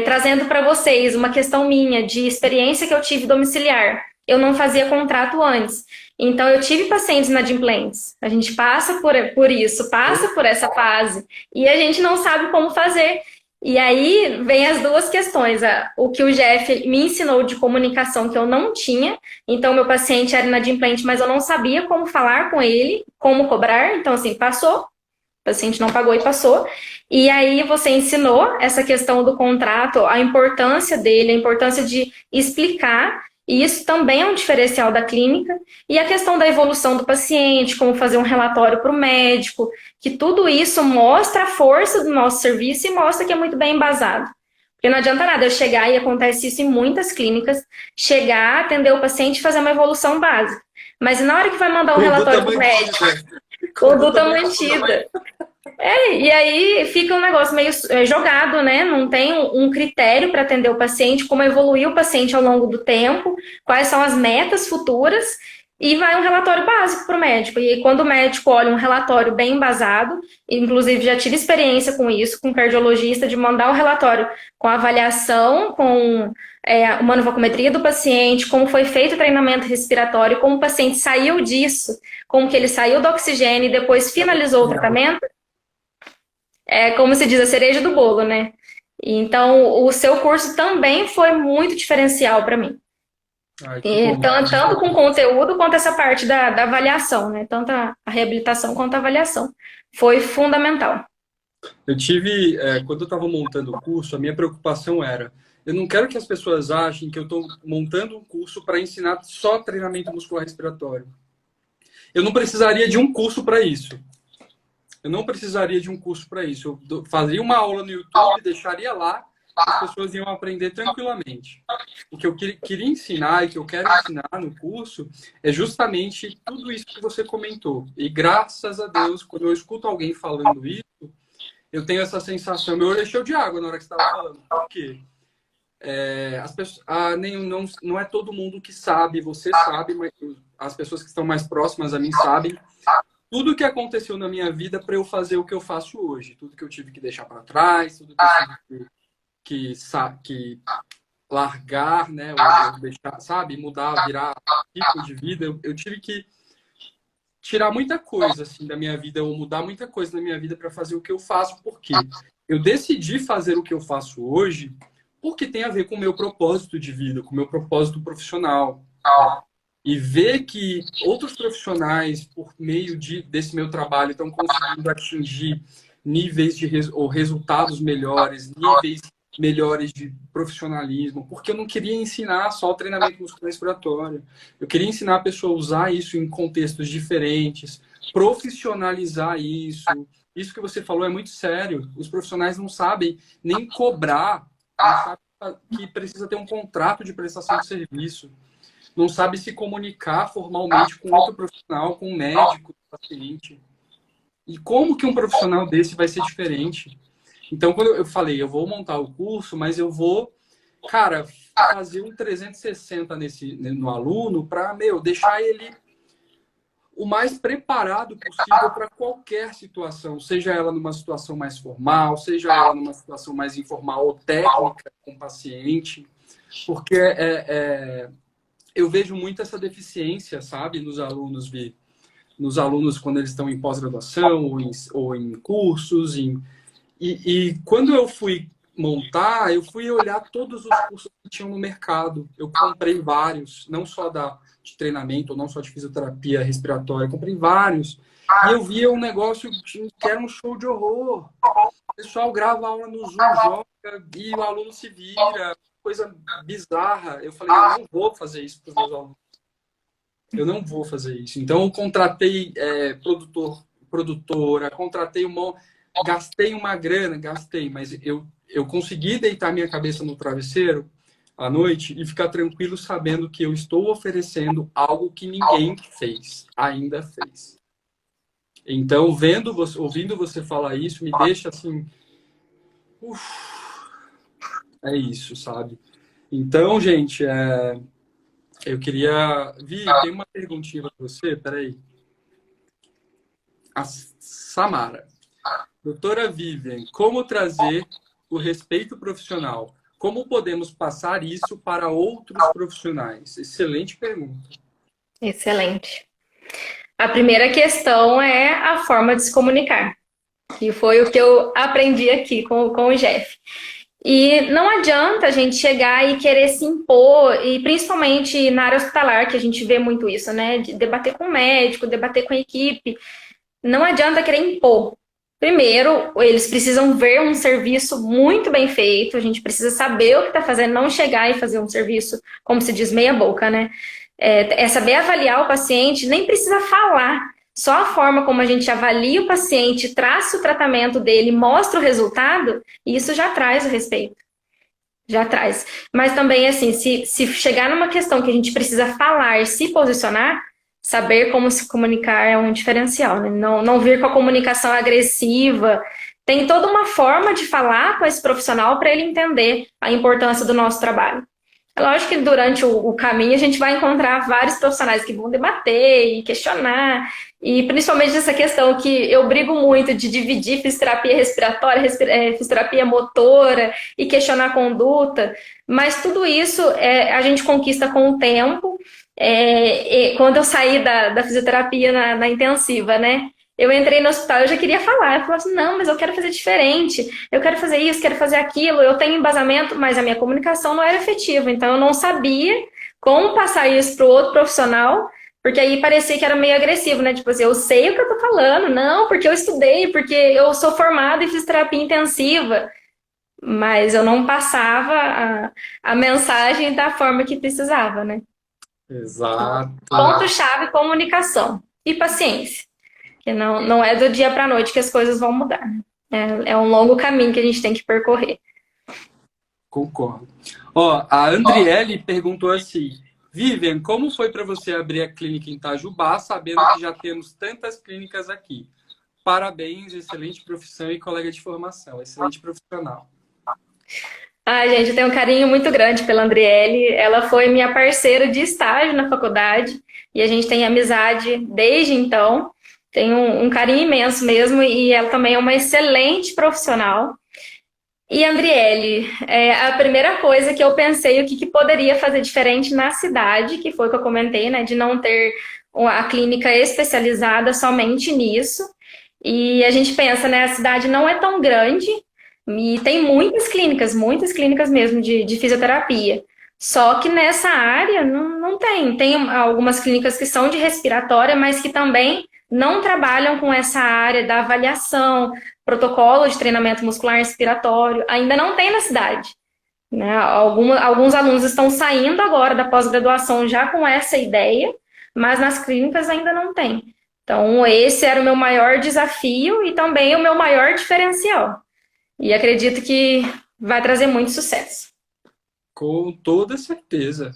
S2: Trazendo para vocês uma questão minha de experiência que eu tive domiciliar. Eu não fazia contrato antes. Então, eu tive pacientes inadimplentes. A gente passa por isso, passa por essa fase, e a gente não sabe como fazer. E aí vem as duas questões. O que o Jeff me ensinou de comunicação que eu não tinha. Então, meu paciente era inadimplente, mas eu não sabia como falar com ele, como cobrar. Então, assim, passou. O paciente não pagou e passou. E aí você ensinou essa questão do contrato, a importância dele, a importância de explicar. E isso também é um diferencial da clínica. E a questão da evolução do paciente, como fazer um relatório para o médico, que tudo isso mostra a força do nosso serviço e mostra que é muito bem embasado. Porque não adianta nada eu chegar, e acontece isso em muitas clínicas, chegar, atender o paciente e fazer uma evolução básica. Mas na hora que vai mandar um relatório para o médico, conduta mantida. E aí fica um negócio meio jogado, né? Não tem um critério para atender o paciente, como evoluir o paciente ao longo do tempo, quais são as metas futuras, e vai um relatório básico para o médico. E aí, quando o médico olha um relatório bem embasado, inclusive já tive experiência com isso, com cardiologista, de mandar o relatório com a avaliação, com a manuvocometria do paciente, como foi feito o treinamento respiratório, como o paciente saiu disso, como que ele saiu do oxigênio e depois finalizou o tratamento. É como se diz, a cereja do bolo, né? Então, o seu curso também foi muito diferencial para mim.
S1: Ai, que bom.
S2: Então, tanto com conteúdo quanto essa parte da avaliação, né? Tanto a reabilitação quanto a avaliação. Foi fundamental.
S1: Eu tive, quando eu estava montando o curso, a minha preocupação era, eu não quero que as pessoas achem que eu estou montando um curso para ensinar só treinamento muscular respiratório. Eu não precisaria de um curso para isso. Eu não precisaria de um curso para isso. Eu faria uma aula no YouTube, deixaria lá, as pessoas iam aprender tranquilamente. O que eu queria ensinar e que eu quero ensinar no curso é justamente tudo isso que você comentou. E graças a Deus, quando eu escuto alguém falando isso, eu tenho essa sensação. Meu olho encheu de água na hora que você estava falando. Por quê? As pessoas, não é todo mundo que sabe, você sabe, mas as pessoas que estão mais próximas a mim sabem tudo que aconteceu na minha vida para eu fazer o que eu faço hoje. Tudo que eu tive que deixar para trás, tudo que eu tive que largar, né, ou deixar, sabe, mudar, virar tipo de vida, eu tive que tirar muita coisa assim da minha vida ou mudar muita coisa na minha vida para fazer o que eu faço, porque eu decidi fazer o que eu faço hoje porque tem a ver com o meu propósito de vida, com o meu propósito profissional. E ver que outros profissionais, por meio desse meu trabalho, estão conseguindo atingir níveis ou resultados melhores, níveis melhores de profissionalismo, porque eu não queria ensinar só o treinamento muscular-respiratório. Eu queria ensinar a pessoa a usar isso em contextos diferentes, profissionalizar isso. Isso que você falou é muito sério. Os profissionais não sabem nem cobrar, não sabem que precisa ter um contrato de prestação de serviço, não sabe se comunicar formalmente com outro profissional, com um médico, com um paciente. E como que um profissional desse vai ser diferente? Então, quando eu falei, eu vou montar o curso, mas eu vou, cara, fazer um 360 no aluno para, deixar ele o mais preparado possível para qualquer situação, seja ela numa situação mais formal, seja ela numa situação mais informal ou técnica com o paciente, porque eu vejo muito essa deficiência, sabe, nos alunos, nos alunos quando eles estão em pós-graduação ou em cursos. E quando eu fui montar, eu fui olhar todos os cursos que tinham no mercado. Eu comprei vários, não só de treinamento, não só de fisioterapia respiratória, eu comprei vários. E eu via um negócio que era um show de horror. O pessoal grava aula no Zoom, joga, e o aluno se vira, coisa bizarra. Eu falei, eu não vou fazer isso para os meus alunos. Eu não vou fazer isso. Então, eu contratei produtora, gastei uma grana, mas eu consegui deitar minha cabeça no travesseiro à noite e ficar tranquilo sabendo que eu estou oferecendo algo que ninguém ainda fez. Então, ouvindo você falar isso, me deixa assim... é isso, sabe? Então, gente, eu queria... tem uma perguntinha para você, peraí. A Samara. Doutora Vivian, como trazer o respeito profissional? Como podemos passar isso para outros profissionais? Excelente pergunta.
S2: Excelente. A primeira questão é a forma de se comunicar, que foi o que eu aprendi aqui com o Jeff. E não adianta a gente chegar e querer se impor, e principalmente na área hospitalar, que a gente vê muito isso, né? De debater com o médico, debater com a equipe. Não adianta querer impor. Primeiro, eles precisam ver um serviço muito bem feito, a gente precisa saber o que está fazendo, não chegar e fazer um serviço, como se diz, meia boca, né? É saber avaliar o paciente, nem precisa falar. Só a forma como a gente avalia o paciente, traça o tratamento dele, mostra o resultado, isso já traz o respeito. Já traz. Mas também, assim, se chegar numa questão que a gente precisa falar, se posicionar, saber como se comunicar é um diferencial, né? Não vir com a comunicação agressiva. Tem toda uma forma de falar com esse profissional para ele entender a importância do nosso trabalho. É lógico que durante o caminho a gente vai encontrar vários profissionais que vão debater e questionar, e principalmente essa questão que eu brigo muito de dividir fisioterapia respiratória, fisioterapia motora e questionar a conduta, mas tudo isso a gente conquista com o tempo. Quando eu saí da fisioterapia na intensiva, né? Eu entrei no hospital, eu já queria falar. Eu falava assim, não, mas eu quero fazer diferente. Eu quero fazer isso, quero fazer aquilo. Eu tenho embasamento, mas a minha comunicação não era efetiva. Então, eu não sabia como passar isso para o outro profissional, porque aí parecia que era meio agressivo, né? Tipo assim, eu sei o que eu tô falando. Não, porque eu estudei, porque eu sou formada em fisioterapia intensiva. Mas eu não passava a mensagem da forma que precisava, né?
S1: Exato.
S2: Ponto-chave, comunicação e paciência. Que não é do dia para a noite que as coisas vão mudar. É um longo caminho que a gente tem que percorrer.
S1: Concordo. Ó, a Andriele perguntou assim, Vivian, como foi para você abrir a clínica em Itajubá, sabendo que já temos tantas clínicas aqui? Parabéns, excelente profissão e colega de formação, excelente profissional.
S2: Gente, eu tenho um carinho muito grande pela Andriele. Ela foi minha parceira de estágio na faculdade e a gente tem amizade desde então. Tenho um carinho imenso mesmo e ela também é uma excelente profissional. E, Andriele, a primeira coisa que eu pensei, o que poderia fazer diferente na cidade, que foi o que eu comentei, né, de não ter a clínica especializada somente nisso. E a gente pensa, né, a cidade não é tão grande e tem muitas clínicas mesmo de fisioterapia. Só que nessa área não tem. Tem algumas clínicas que são de respiratória, mas que também não trabalham com essa área da avaliação, protocolo de treinamento muscular respiratório, ainda não tem na cidade. Né? Alguns alunos estão saindo agora da pós-graduação já com essa ideia, mas nas clínicas ainda não tem. Então, esse era o meu maior desafio e também o meu maior diferencial. E acredito que vai trazer muito sucesso.
S1: Com toda certeza,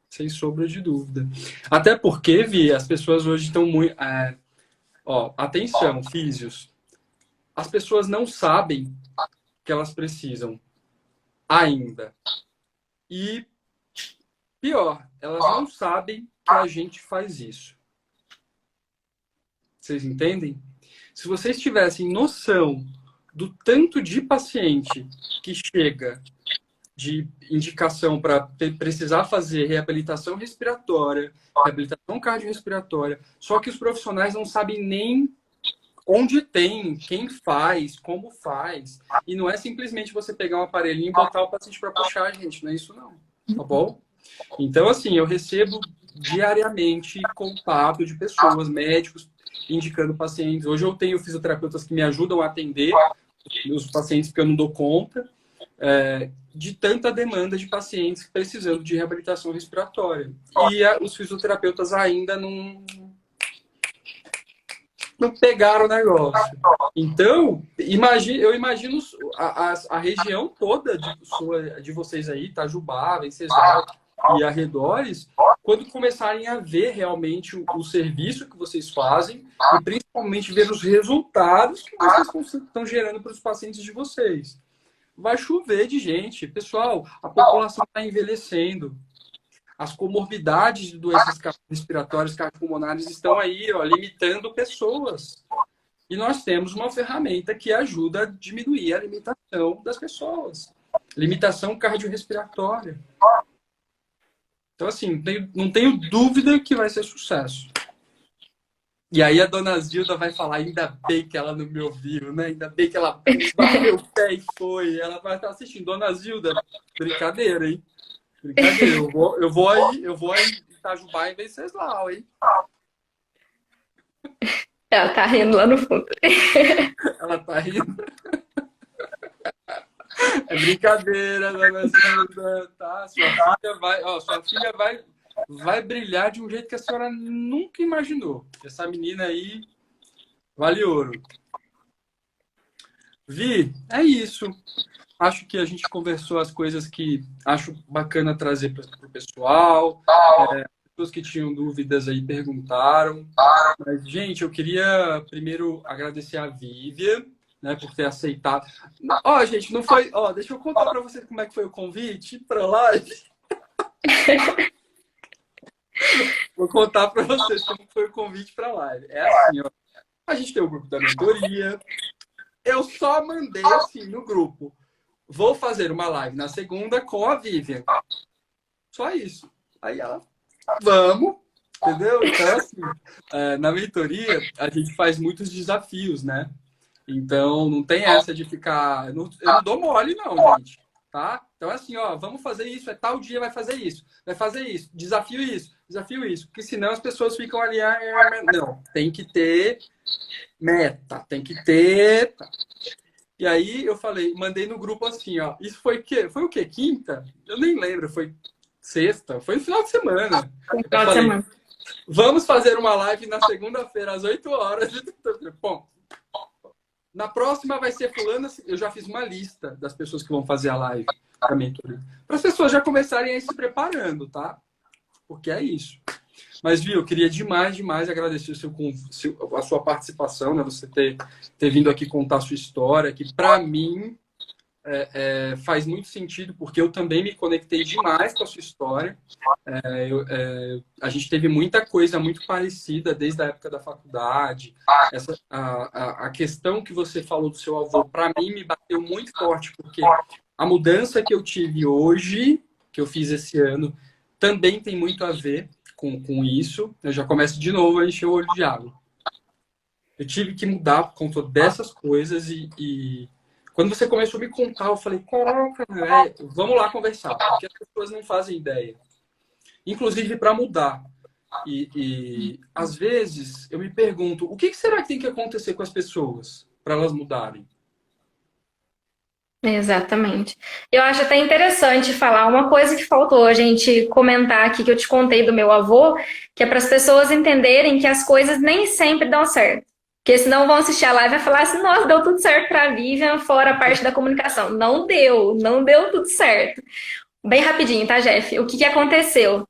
S1: sem sombra de dúvida. Até porque, Vi, as pessoas hoje estão muito. Ó, atenção, físios. As pessoas não sabem que elas precisam ainda. E pior, elas não sabem que a gente faz isso. Vocês entendem? Se vocês tivessem noção do tanto de paciente que chega de indicação para precisar fazer reabilitação respiratória, reabilitação cardiorrespiratória, só que os profissionais não sabem nem onde tem, quem faz, como faz. E não é simplesmente você pegar um aparelhinho e botar o paciente para puxar, gente. Não é isso, não. Tá bom? Então, assim, eu recebo diariamente contato de pessoas, médicos, indicando pacientes. Hoje eu tenho fisioterapeutas que me ajudam a atender os pacientes porque eu não dou conta de tanta demanda de pacientes precisando de reabilitação respiratória. E os fisioterapeutas ainda não pegaram o negócio. Então, eu imagino a região toda de vocês aí, Itajubá, Venceslau e arredores, quando começarem a ver realmente o serviço que vocês fazem e principalmente ver os resultados que vocês estão gerando para os pacientes de vocês. Vai chover de gente. Pessoal, a população está envelhecendo. As comorbidades de doenças respiratórias cardiopulmonares estão aí, ó, limitando pessoas. E nós temos uma ferramenta que ajuda a diminuir a limitação das pessoas. Limitação cardiorrespiratória. Então, assim, não tenho dúvida que vai ser sucesso. E aí a dona Zilda vai falar, ainda bem que ela não me ouviu, né? Ainda bem que ela bateu o pé e foi. Ela vai estar assistindo. Dona Zilda, brincadeira, hein? Brincadeira. Eu vou aí em Itajubá e Venceslau, hein?
S2: Ela tá rindo lá no fundo.
S1: Ela tá rindo. É brincadeira, dona Zilda, tá? Sua filha vai brilhar de um jeito que a senhora nunca imaginou. Essa menina aí vale ouro. Vi, é isso. Acho que a gente conversou as coisas que acho bacana trazer para o pessoal. Pessoas que tinham dúvidas aí perguntaram. Mas, gente, eu queria primeiro agradecer a Vivian, né, por ter aceitado. Ó, gente, não foi... Ó, deixa eu contar para vocês como é que foi o convite para a live. Vou contar para vocês como foi o convite para a live. É assim, ó. A gente tem o grupo da mentoria. Eu só mandei assim no grupo. Vou fazer uma live na segunda com a Vivian. Só isso. Aí ela, vamos, entendeu? Então, assim, na mentoria, a gente faz muitos desafios, né? Então, não tem essa de ficar... Eu não dou mole, não, gente. Tá? Então, assim, ó, vamos fazer isso, tal dia vai fazer isso, desafio isso, porque senão as pessoas ficam ali, não, tem que ter meta, tem que ter... E aí eu falei, mandei no grupo assim, ó, isso foi o quê? Foi o quê? Quinta? Eu nem lembro, foi sexta, foi no final de semana. Eu falei, vamos fazer uma live na segunda-feira, às 8 horas. Bom, na próxima vai ser fulano, eu já fiz uma lista das pessoas que vão fazer a live da mentoria. Para as pessoas já começarem a ir se preparando, tá? Porque é isso. Mas, viu, eu queria demais agradecer a sua participação, né? Você ter vindo aqui contar a sua história, que para mim faz muito sentido, porque eu também me conectei demais com a sua história. A gente teve muita coisa muito parecida desde a época da faculdade. A questão que você falou do seu avô, para mim, me bateu muito forte, porque a mudança que eu tive hoje, que eu fiz esse ano, também tem muito a ver com isso. Eu já começo de novo a encher o olho de água. Eu tive que mudar por conta dessas coisas e quando você começou a me contar, eu falei, caraca, vamos lá conversar, porque as pessoas não fazem ideia. Inclusive para mudar. E às vezes eu me pergunto, o que será que tem que acontecer com as pessoas para elas mudarem?
S2: Exatamente. Eu acho até interessante falar uma coisa que faltou a gente comentar aqui, que eu te contei do meu avô, que é para as pessoas entenderem que as coisas nem sempre dão certo. Porque senão vão assistir a live e falar assim, nossa, deu tudo certo para a Vivian, fora a parte da comunicação. Não deu tudo certo. Bem rapidinho, tá, Jeff? O que que aconteceu?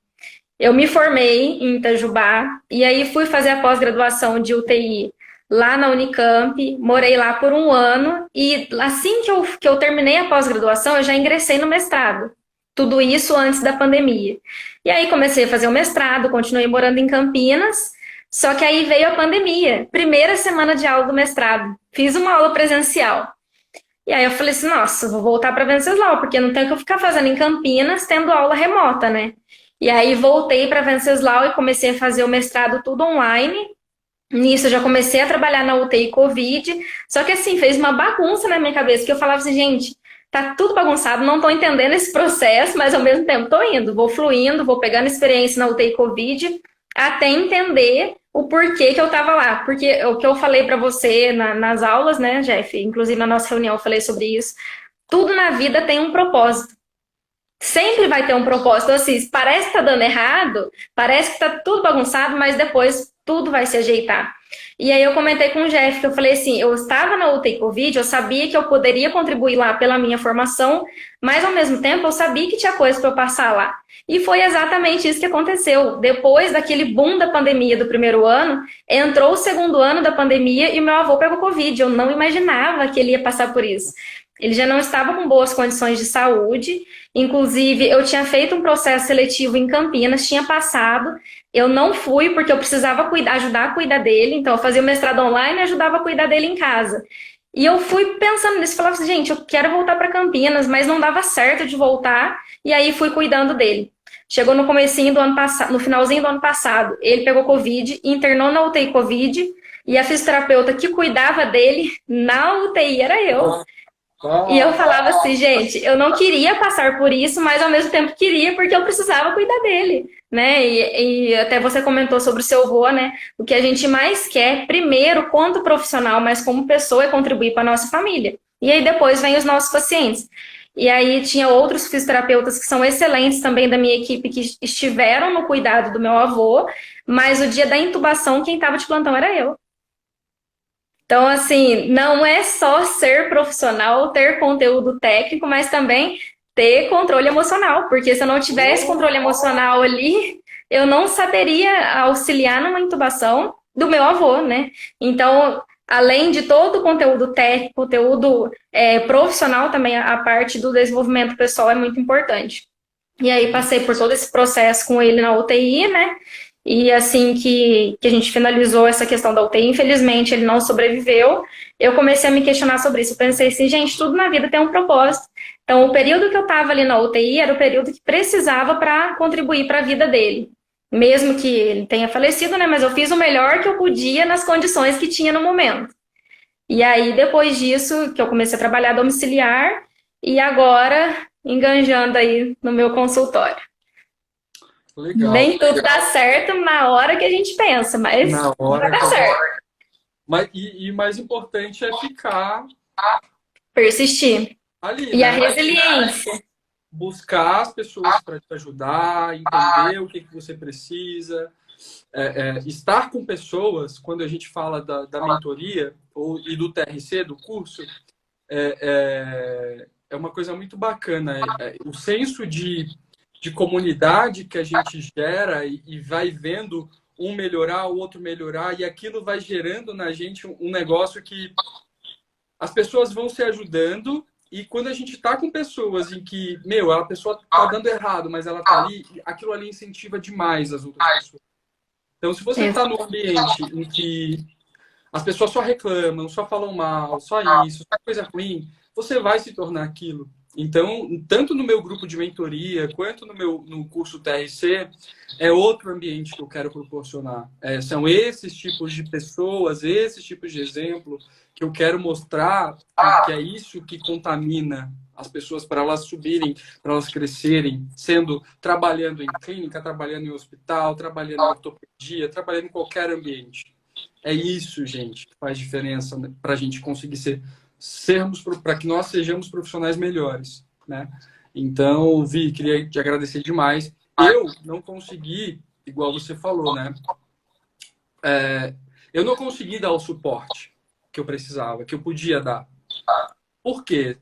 S2: Eu me formei em Itajubá e aí fui fazer a pós-graduação de UTI lá na Unicamp, morei lá por um ano e assim que eu terminei a pós-graduação, eu já ingressei no mestrado. Tudo isso antes da pandemia. E aí comecei a fazer o mestrado, continuei morando em Campinas, só que aí veio a pandemia. Primeira semana de aula do mestrado. Fiz uma aula presencial. E aí eu falei assim, nossa, vou voltar para Venceslau, porque não tem o que eu ficar fazendo em Campinas tendo aula remota, né? E aí voltei para Venceslau e comecei a fazer o mestrado tudo online. Nisso eu já comecei a trabalhar na UTI Covid, só que assim, fez uma bagunça na minha cabeça, que eu falava assim, gente, tá tudo bagunçado, não tô entendendo esse processo, mas ao mesmo tempo tô indo, vou fluindo, vou pegando experiência na UTI Covid, até entender o porquê que eu tava lá. Porque o que eu falei para você nas aulas, né, Jeff, inclusive na nossa reunião eu falei sobre isso, tudo na vida tem um propósito. Sempre vai ter um propósito. Então, assim, parece que tá dando errado, parece que tá tudo bagunçado, mas depois tudo vai se ajeitar. E aí eu comentei com o Jeff, que eu falei assim, eu estava na UTI Covid, eu sabia que eu poderia contribuir lá pela minha formação, mas ao mesmo tempo eu sabia que tinha coisa para eu passar lá. E foi exatamente isso que aconteceu. Depois daquele boom da pandemia do primeiro ano, entrou o segundo ano da pandemia e meu avô pegou Covid. Eu não imaginava que ele ia passar por isso. Ele já não estava com boas condições de saúde, inclusive eu tinha feito um processo seletivo em Campinas, tinha passado, eu não fui porque eu precisava ajudar a cuidar dele, então eu fazia o mestrado online e ajudava a cuidar dele em casa. E eu fui pensando nisso, falava assim, gente, eu quero voltar para Campinas, mas não dava certo de voltar, e aí fui cuidando dele. Chegou no comecinho do ano passado, no finalzinho do ano passado, ele pegou Covid, internou na UTI Covid, e a fisioterapeuta que cuidava dele na UTI era eu. E eu falava assim, gente, eu não queria passar por isso, mas ao mesmo tempo queria, porque eu precisava cuidar dele, né? E até você comentou sobre o seu avô, né? O que a gente mais quer, primeiro, quanto profissional, mas como pessoa, é contribuir para a nossa família. E aí depois vem os nossos pacientes. E aí tinha outros fisioterapeutas que são excelentes também da minha equipe, que estiveram no cuidado do meu avô, mas o dia da intubação, quem estava de plantão era eu. Então, assim, não é só ser profissional, ter conteúdo técnico, mas também ter controle emocional, porque se eu não tivesse controle emocional ali, eu não saberia auxiliar numa intubação do meu avô, né? Então, além de todo o conteúdo técnico, conteúdo profissional, também a parte do desenvolvimento pessoal é muito importante. E aí passei por todo esse processo com ele na UTI, né? E assim que a gente finalizou essa questão da UTI, infelizmente ele não sobreviveu, eu comecei a me questionar sobre isso. Eu pensei assim, gente, tudo na vida tem um propósito. Então, o período que eu estava ali na UTI era o período que precisava para contribuir para a vida dele. Mesmo que ele tenha falecido, né? Mas eu fiz o melhor que eu podia nas condições que tinha no momento. E aí, depois disso, que eu comecei a trabalhar domiciliar e agora enganjando aí no meu consultório.
S1: Legal.
S2: Nem tudo dá certo na hora que a gente pensa, mas
S1: Na
S2: vai
S1: hora
S2: dar
S1: que
S2: certo.
S1: Mas, e mais importante é ficar
S2: Persistir.
S1: ali,
S2: E a
S1: né?
S2: resiliência.
S1: Buscar as pessoas para te ajudar, entender o que, que você precisa. Estar com pessoas, quando a gente fala da mentoria e do TRC, do curso, é uma coisa muito bacana. O senso de comunidade que a gente gera e vai vendo um melhorar, o outro melhorar, e aquilo vai gerando na gente um negócio que as pessoas vão se ajudando E quando a gente tá com pessoas em que, a pessoa tá dando errado, mas ela tá ali, aquilo ali incentiva demais as outras pessoas. Então, se você tá num ambiente em que as pessoas só reclamam, só falam mal, só isso, só coisa ruim, você vai se tornar aquilo. Então, tanto no meu grupo de mentoria, quanto no curso TRC, é outro ambiente que eu quero proporcionar. São esses tipos de pessoas, esses tipos de exemplo que eu quero mostrar que é isso que contamina as pessoas para elas subirem, para elas crescerem, trabalhando em clínica, trabalhando em hospital, trabalhando em ortopedia, trabalhando em qualquer ambiente. É isso, gente, que faz diferença, né, para a gente conseguir para que nós sejamos profissionais melhores, né? Então, Vi, queria te agradecer demais. Eu não consegui, igual você falou, né? Eu não consegui dar o suporte que eu precisava, que eu podia dar. Por quê?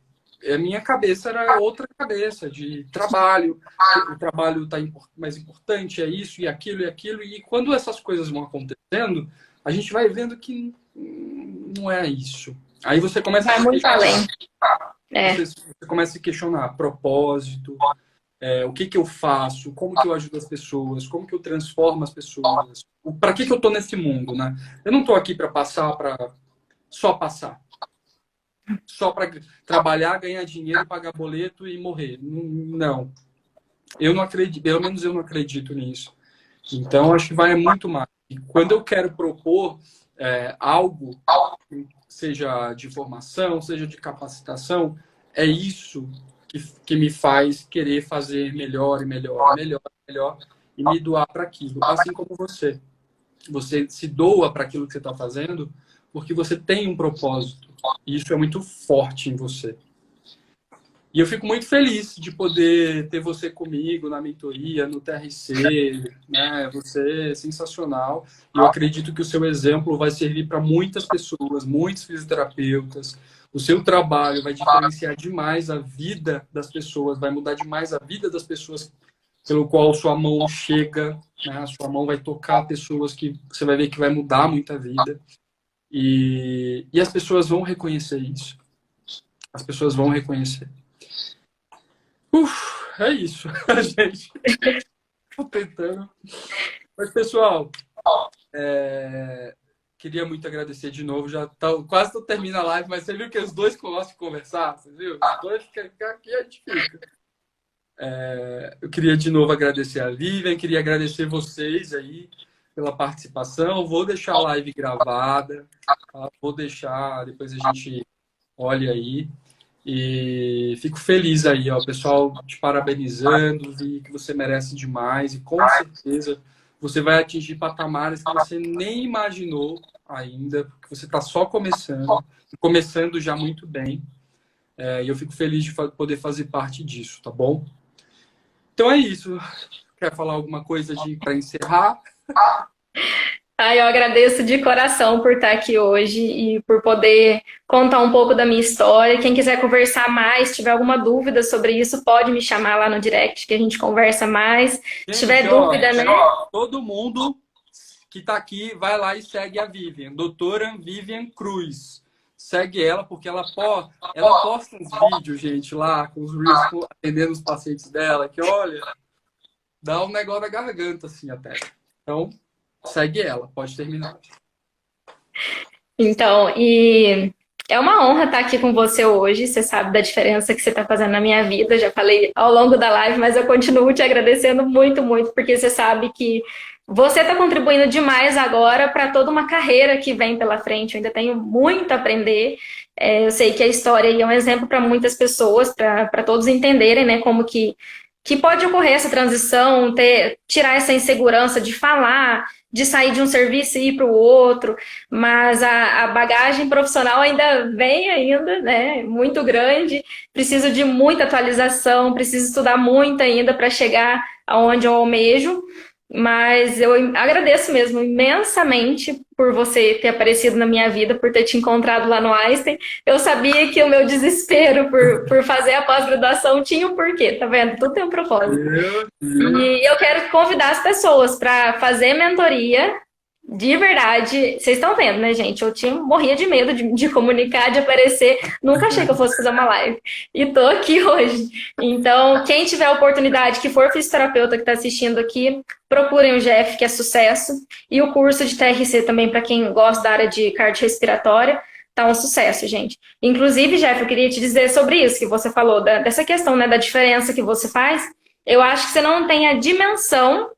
S1: A minha cabeça era outra cabeça de trabalho. O trabalho está mais importante, é isso e aquilo e aquilo. E quando essas coisas vão acontecendo, a gente vai vendo que não é isso. Aí você começa
S2: Vai muito além.
S1: Você começa a se questionar propósito, o que eu faço, como que eu ajudo as pessoas, como que eu transformo as pessoas, para que eu estou nesse mundo, né? Eu não estou aqui para só passar, só para trabalhar, ganhar dinheiro, pagar boleto e morrer. Não, eu não acredito, pelo menos eu não acredito nisso. Então acho que vai muito mais. E quando eu quero propor algo, seja de formação, seja de capacitação, é isso que me faz querer fazer melhor e melhor, melhor, melhor e me doar para aquilo. Assim como você. Você se doa para aquilo que você está fazendo porque você tem um propósito. E isso é muito forte em você. E eu fico muito feliz de poder ter você comigo na mentoria, no TRC, né? Você é sensacional. E eu acredito que o seu exemplo vai servir para muitas pessoas, muitos fisioterapeutas. O seu trabalho vai diferenciar demais a vida das pessoas, vai mudar demais a vida das pessoas pelo qual sua mão chega, né? A sua mão vai tocar pessoas que você vai ver que vai mudar muita vida. E as pessoas vão reconhecer isso. As pessoas vão reconhecer. É isso, gente. Tô tentando. Mas, pessoal, queria muito agradecer de novo. Quase tô terminando a live, mas você viu que os dois gostam de conversar? Você viu? Os dois aqui a gente fica. Eu queria de novo agradecer a Vivian, queria agradecer vocês aí pela participação. Vou deixar a live gravada, tá? Vou deixar, depois a gente olha aí. E fico feliz aí, ó, pessoal te parabenizando, vi que você merece demais e com certeza você vai atingir patamares que você nem imaginou ainda, porque você está só começando já muito bem. E eu fico feliz de poder fazer parte disso, tá bom? Então é isso. Quer falar alguma coisa para encerrar?
S2: Eu agradeço de coração por estar aqui hoje e por poder contar um pouco da minha história. Quem quiser conversar mais, tiver alguma dúvida sobre isso, pode me chamar lá no direct que a gente conversa mais. Se tiver dúvida, né?
S1: Todo mundo que está aqui, vai lá e segue a Vivian, doutora Vivian Cruz. Segue ela, porque ela posta uns vídeos, gente, lá, com os reels, atendendo os pacientes dela, que olha, dá um negócio na garganta, assim, até. Então, segue ela, pode terminar.
S2: Então, e é uma honra estar aqui com você hoje. Você sabe da diferença que você está fazendo na minha vida. Já falei ao longo da live, mas eu continuo te agradecendo muito, muito, porque você sabe que você está contribuindo demais agora para toda uma carreira que vem pela frente. Eu ainda tenho muito a aprender. Eu sei que a história é um exemplo para muitas pessoas, para todos entenderem, né, como que pode ocorrer essa transição, tirar essa insegurança de falar, de sair de um serviço e ir para o outro, mas a bagagem profissional ainda vem ainda, né, muito grande, preciso de muita atualização, preciso estudar muito ainda para chegar aonde eu almejo, mas eu agradeço mesmo imensamente por você ter aparecido na minha vida, por ter te encontrado lá no Einstein. Eu sabia que o meu desespero por fazer a pós-graduação tinha um porquê, tá vendo? Tudo tem um propósito. E eu quero convidar as pessoas para fazer mentoria De verdade, vocês estão vendo, né, gente? Morria de medo de comunicar, de aparecer. Nunca achei que eu fosse fazer uma live. E tô aqui hoje. Então, quem tiver a oportunidade, que for fisioterapeuta que está assistindo aqui, procurem o Jeff, que é sucesso. E o curso de TRC também, para quem gosta da área de cardiorrespiratória, tá um sucesso, gente. Inclusive, Jeff, eu queria te dizer sobre isso que você falou, dessa questão, né, da diferença que você faz. Eu acho que você não tem a dimensão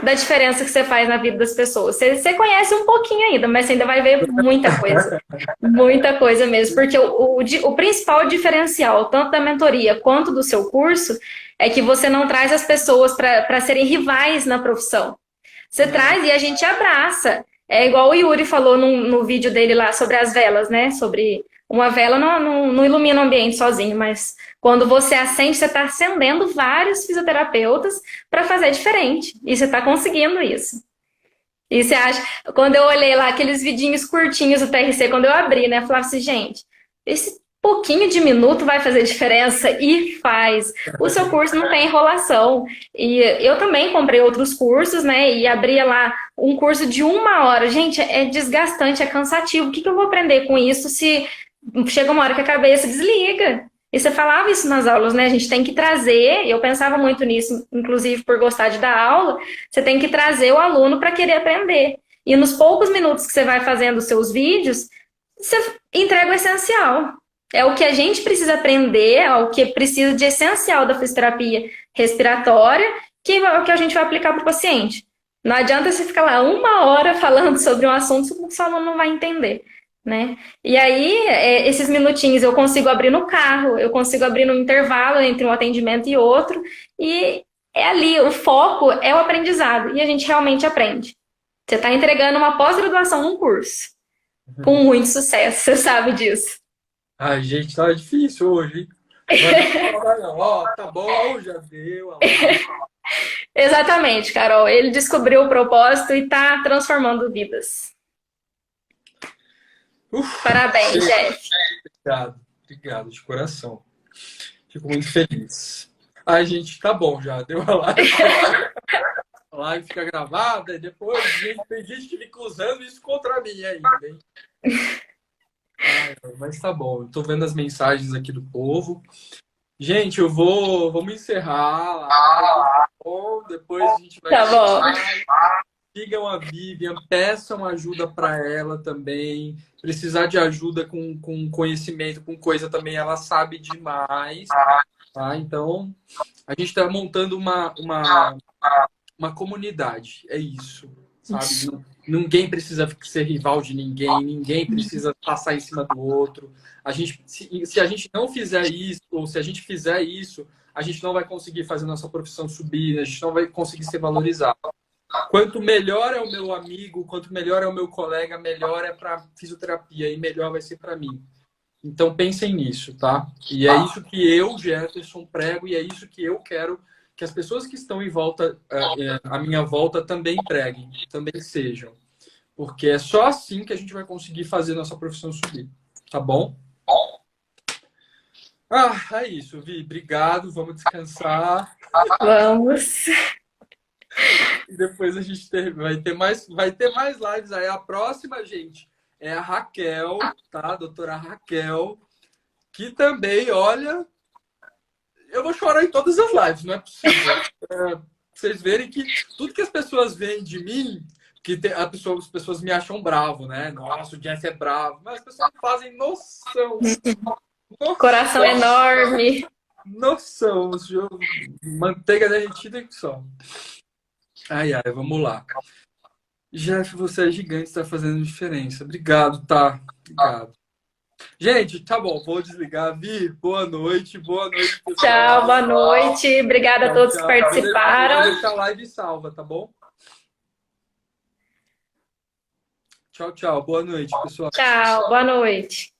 S2: da diferença que você faz na vida das pessoas. Você conhece um pouquinho ainda, mas você ainda vai ver muita coisa. Muita coisa mesmo. Porque o principal diferencial, tanto da mentoria quanto do seu curso, é que você não traz as pessoas para serem rivais na profissão. Você traz e a gente abraça. É igual o Yuri falou no vídeo dele lá sobre as velas, né? Sobre uma vela não ilumina o ambiente sozinho, mas quando você acende, você está acendendo vários fisioterapeutas para fazer diferente. E você está conseguindo isso. E você acha, quando eu olhei lá aqueles vidinhos curtinhos do TRC, quando eu abri, né? Eu falava assim, gente, esse pouquinho de minuto vai fazer diferença e faz. O seu curso não tem enrolação. E eu também comprei outros cursos, né? E abria lá um curso de 1 hora. Gente, é desgastante, é cansativo. O que eu vou aprender com isso se chega uma hora que a cabeça desliga? E você falava isso nas aulas, né? A gente tem que trazer, eu pensava muito nisso, inclusive por gostar de dar aula, você tem que trazer o aluno para querer aprender. E nos poucos minutos que você vai fazendo os seus vídeos, você entrega o essencial. É o que a gente precisa aprender, é o que precisa de essencial da fisioterapia respiratória, que é o que a gente vai aplicar para o paciente. Não adianta você ficar lá 1 hora falando sobre um assunto que o seu aluno não vai entender, né? E aí, esses minutinhos eu consigo abrir no carro, eu consigo abrir no intervalo entre um atendimento e outro, e é ali, o foco é o aprendizado, e a gente realmente aprende. Você está entregando uma pós-graduação num curso, com muito sucesso, você sabe disso.
S1: Ai, gente, tá difícil hoje, hein? Mas não, ó, tá bom, já deu. Ó.
S2: Exatamente, Carol. Ele descobriu o propósito e está transformando vidas. Parabéns, Jeff.
S1: Obrigado, de coração. Fico muito feliz. Ai, gente, tá bom já. Deu a live. A live fica gravada e depois tem gente que fica usando isso contra mim ainda, hein? Ai, mas tá bom. Eu tô vendo as mensagens aqui do povo. Gente, vamos encerrar lá. Tá bom? Depois a gente vai.
S2: Tá bom.
S1: Sigam a Vivian, peçam ajuda para ela também. Precisar de ajuda com conhecimento, com coisa também, ela sabe demais. Tá? Então, a gente está montando uma comunidade. É isso, sabe? Ninguém precisa ser rival de ninguém, ninguém precisa passar em cima do outro. Se a gente não fizer isso, ou se a gente fizer isso, a gente não vai conseguir fazer nossa profissão subir, a gente não vai conseguir ser valorizado. Quanto melhor é o meu amigo, quanto melhor é o meu colega, melhor é para fisioterapia e melhor vai ser para mim. Então pensem nisso, tá? E é isso que eu, Jefferson, prego e é isso que eu quero que as pessoas que estão em volta, à minha volta, também preguem, também sejam. Porque é só assim que a gente vai conseguir fazer nossa profissão subir, tá bom? É isso, Vi. Obrigado, vamos descansar.
S2: Vamos.
S1: E depois a gente vai ter mais lives aí. A próxima, gente, é a Raquel, tá? A doutora Raquel, que também, olha, eu vou chorar em todas as lives, não é possível. Vocês verem que tudo que as pessoas veem de mim, que as pessoas me acham bravo, né? Nossa, o Jeff é bravo. Mas as pessoas não fazem noção.
S2: Coração enorme.
S1: Noção. Manteiga derretida que só. Ai, vamos lá. Jeff, você é gigante, está fazendo diferença. Obrigado, tá? Obrigado. Gente, tá bom, vou desligar. Vi, boa noite, pessoal.
S2: Tchau, boa noite. Obrigada a todos que participaram.
S1: Vou deixar a live salva, tá bom? Tchau, boa noite, pessoal.
S2: Tchau, boa noite.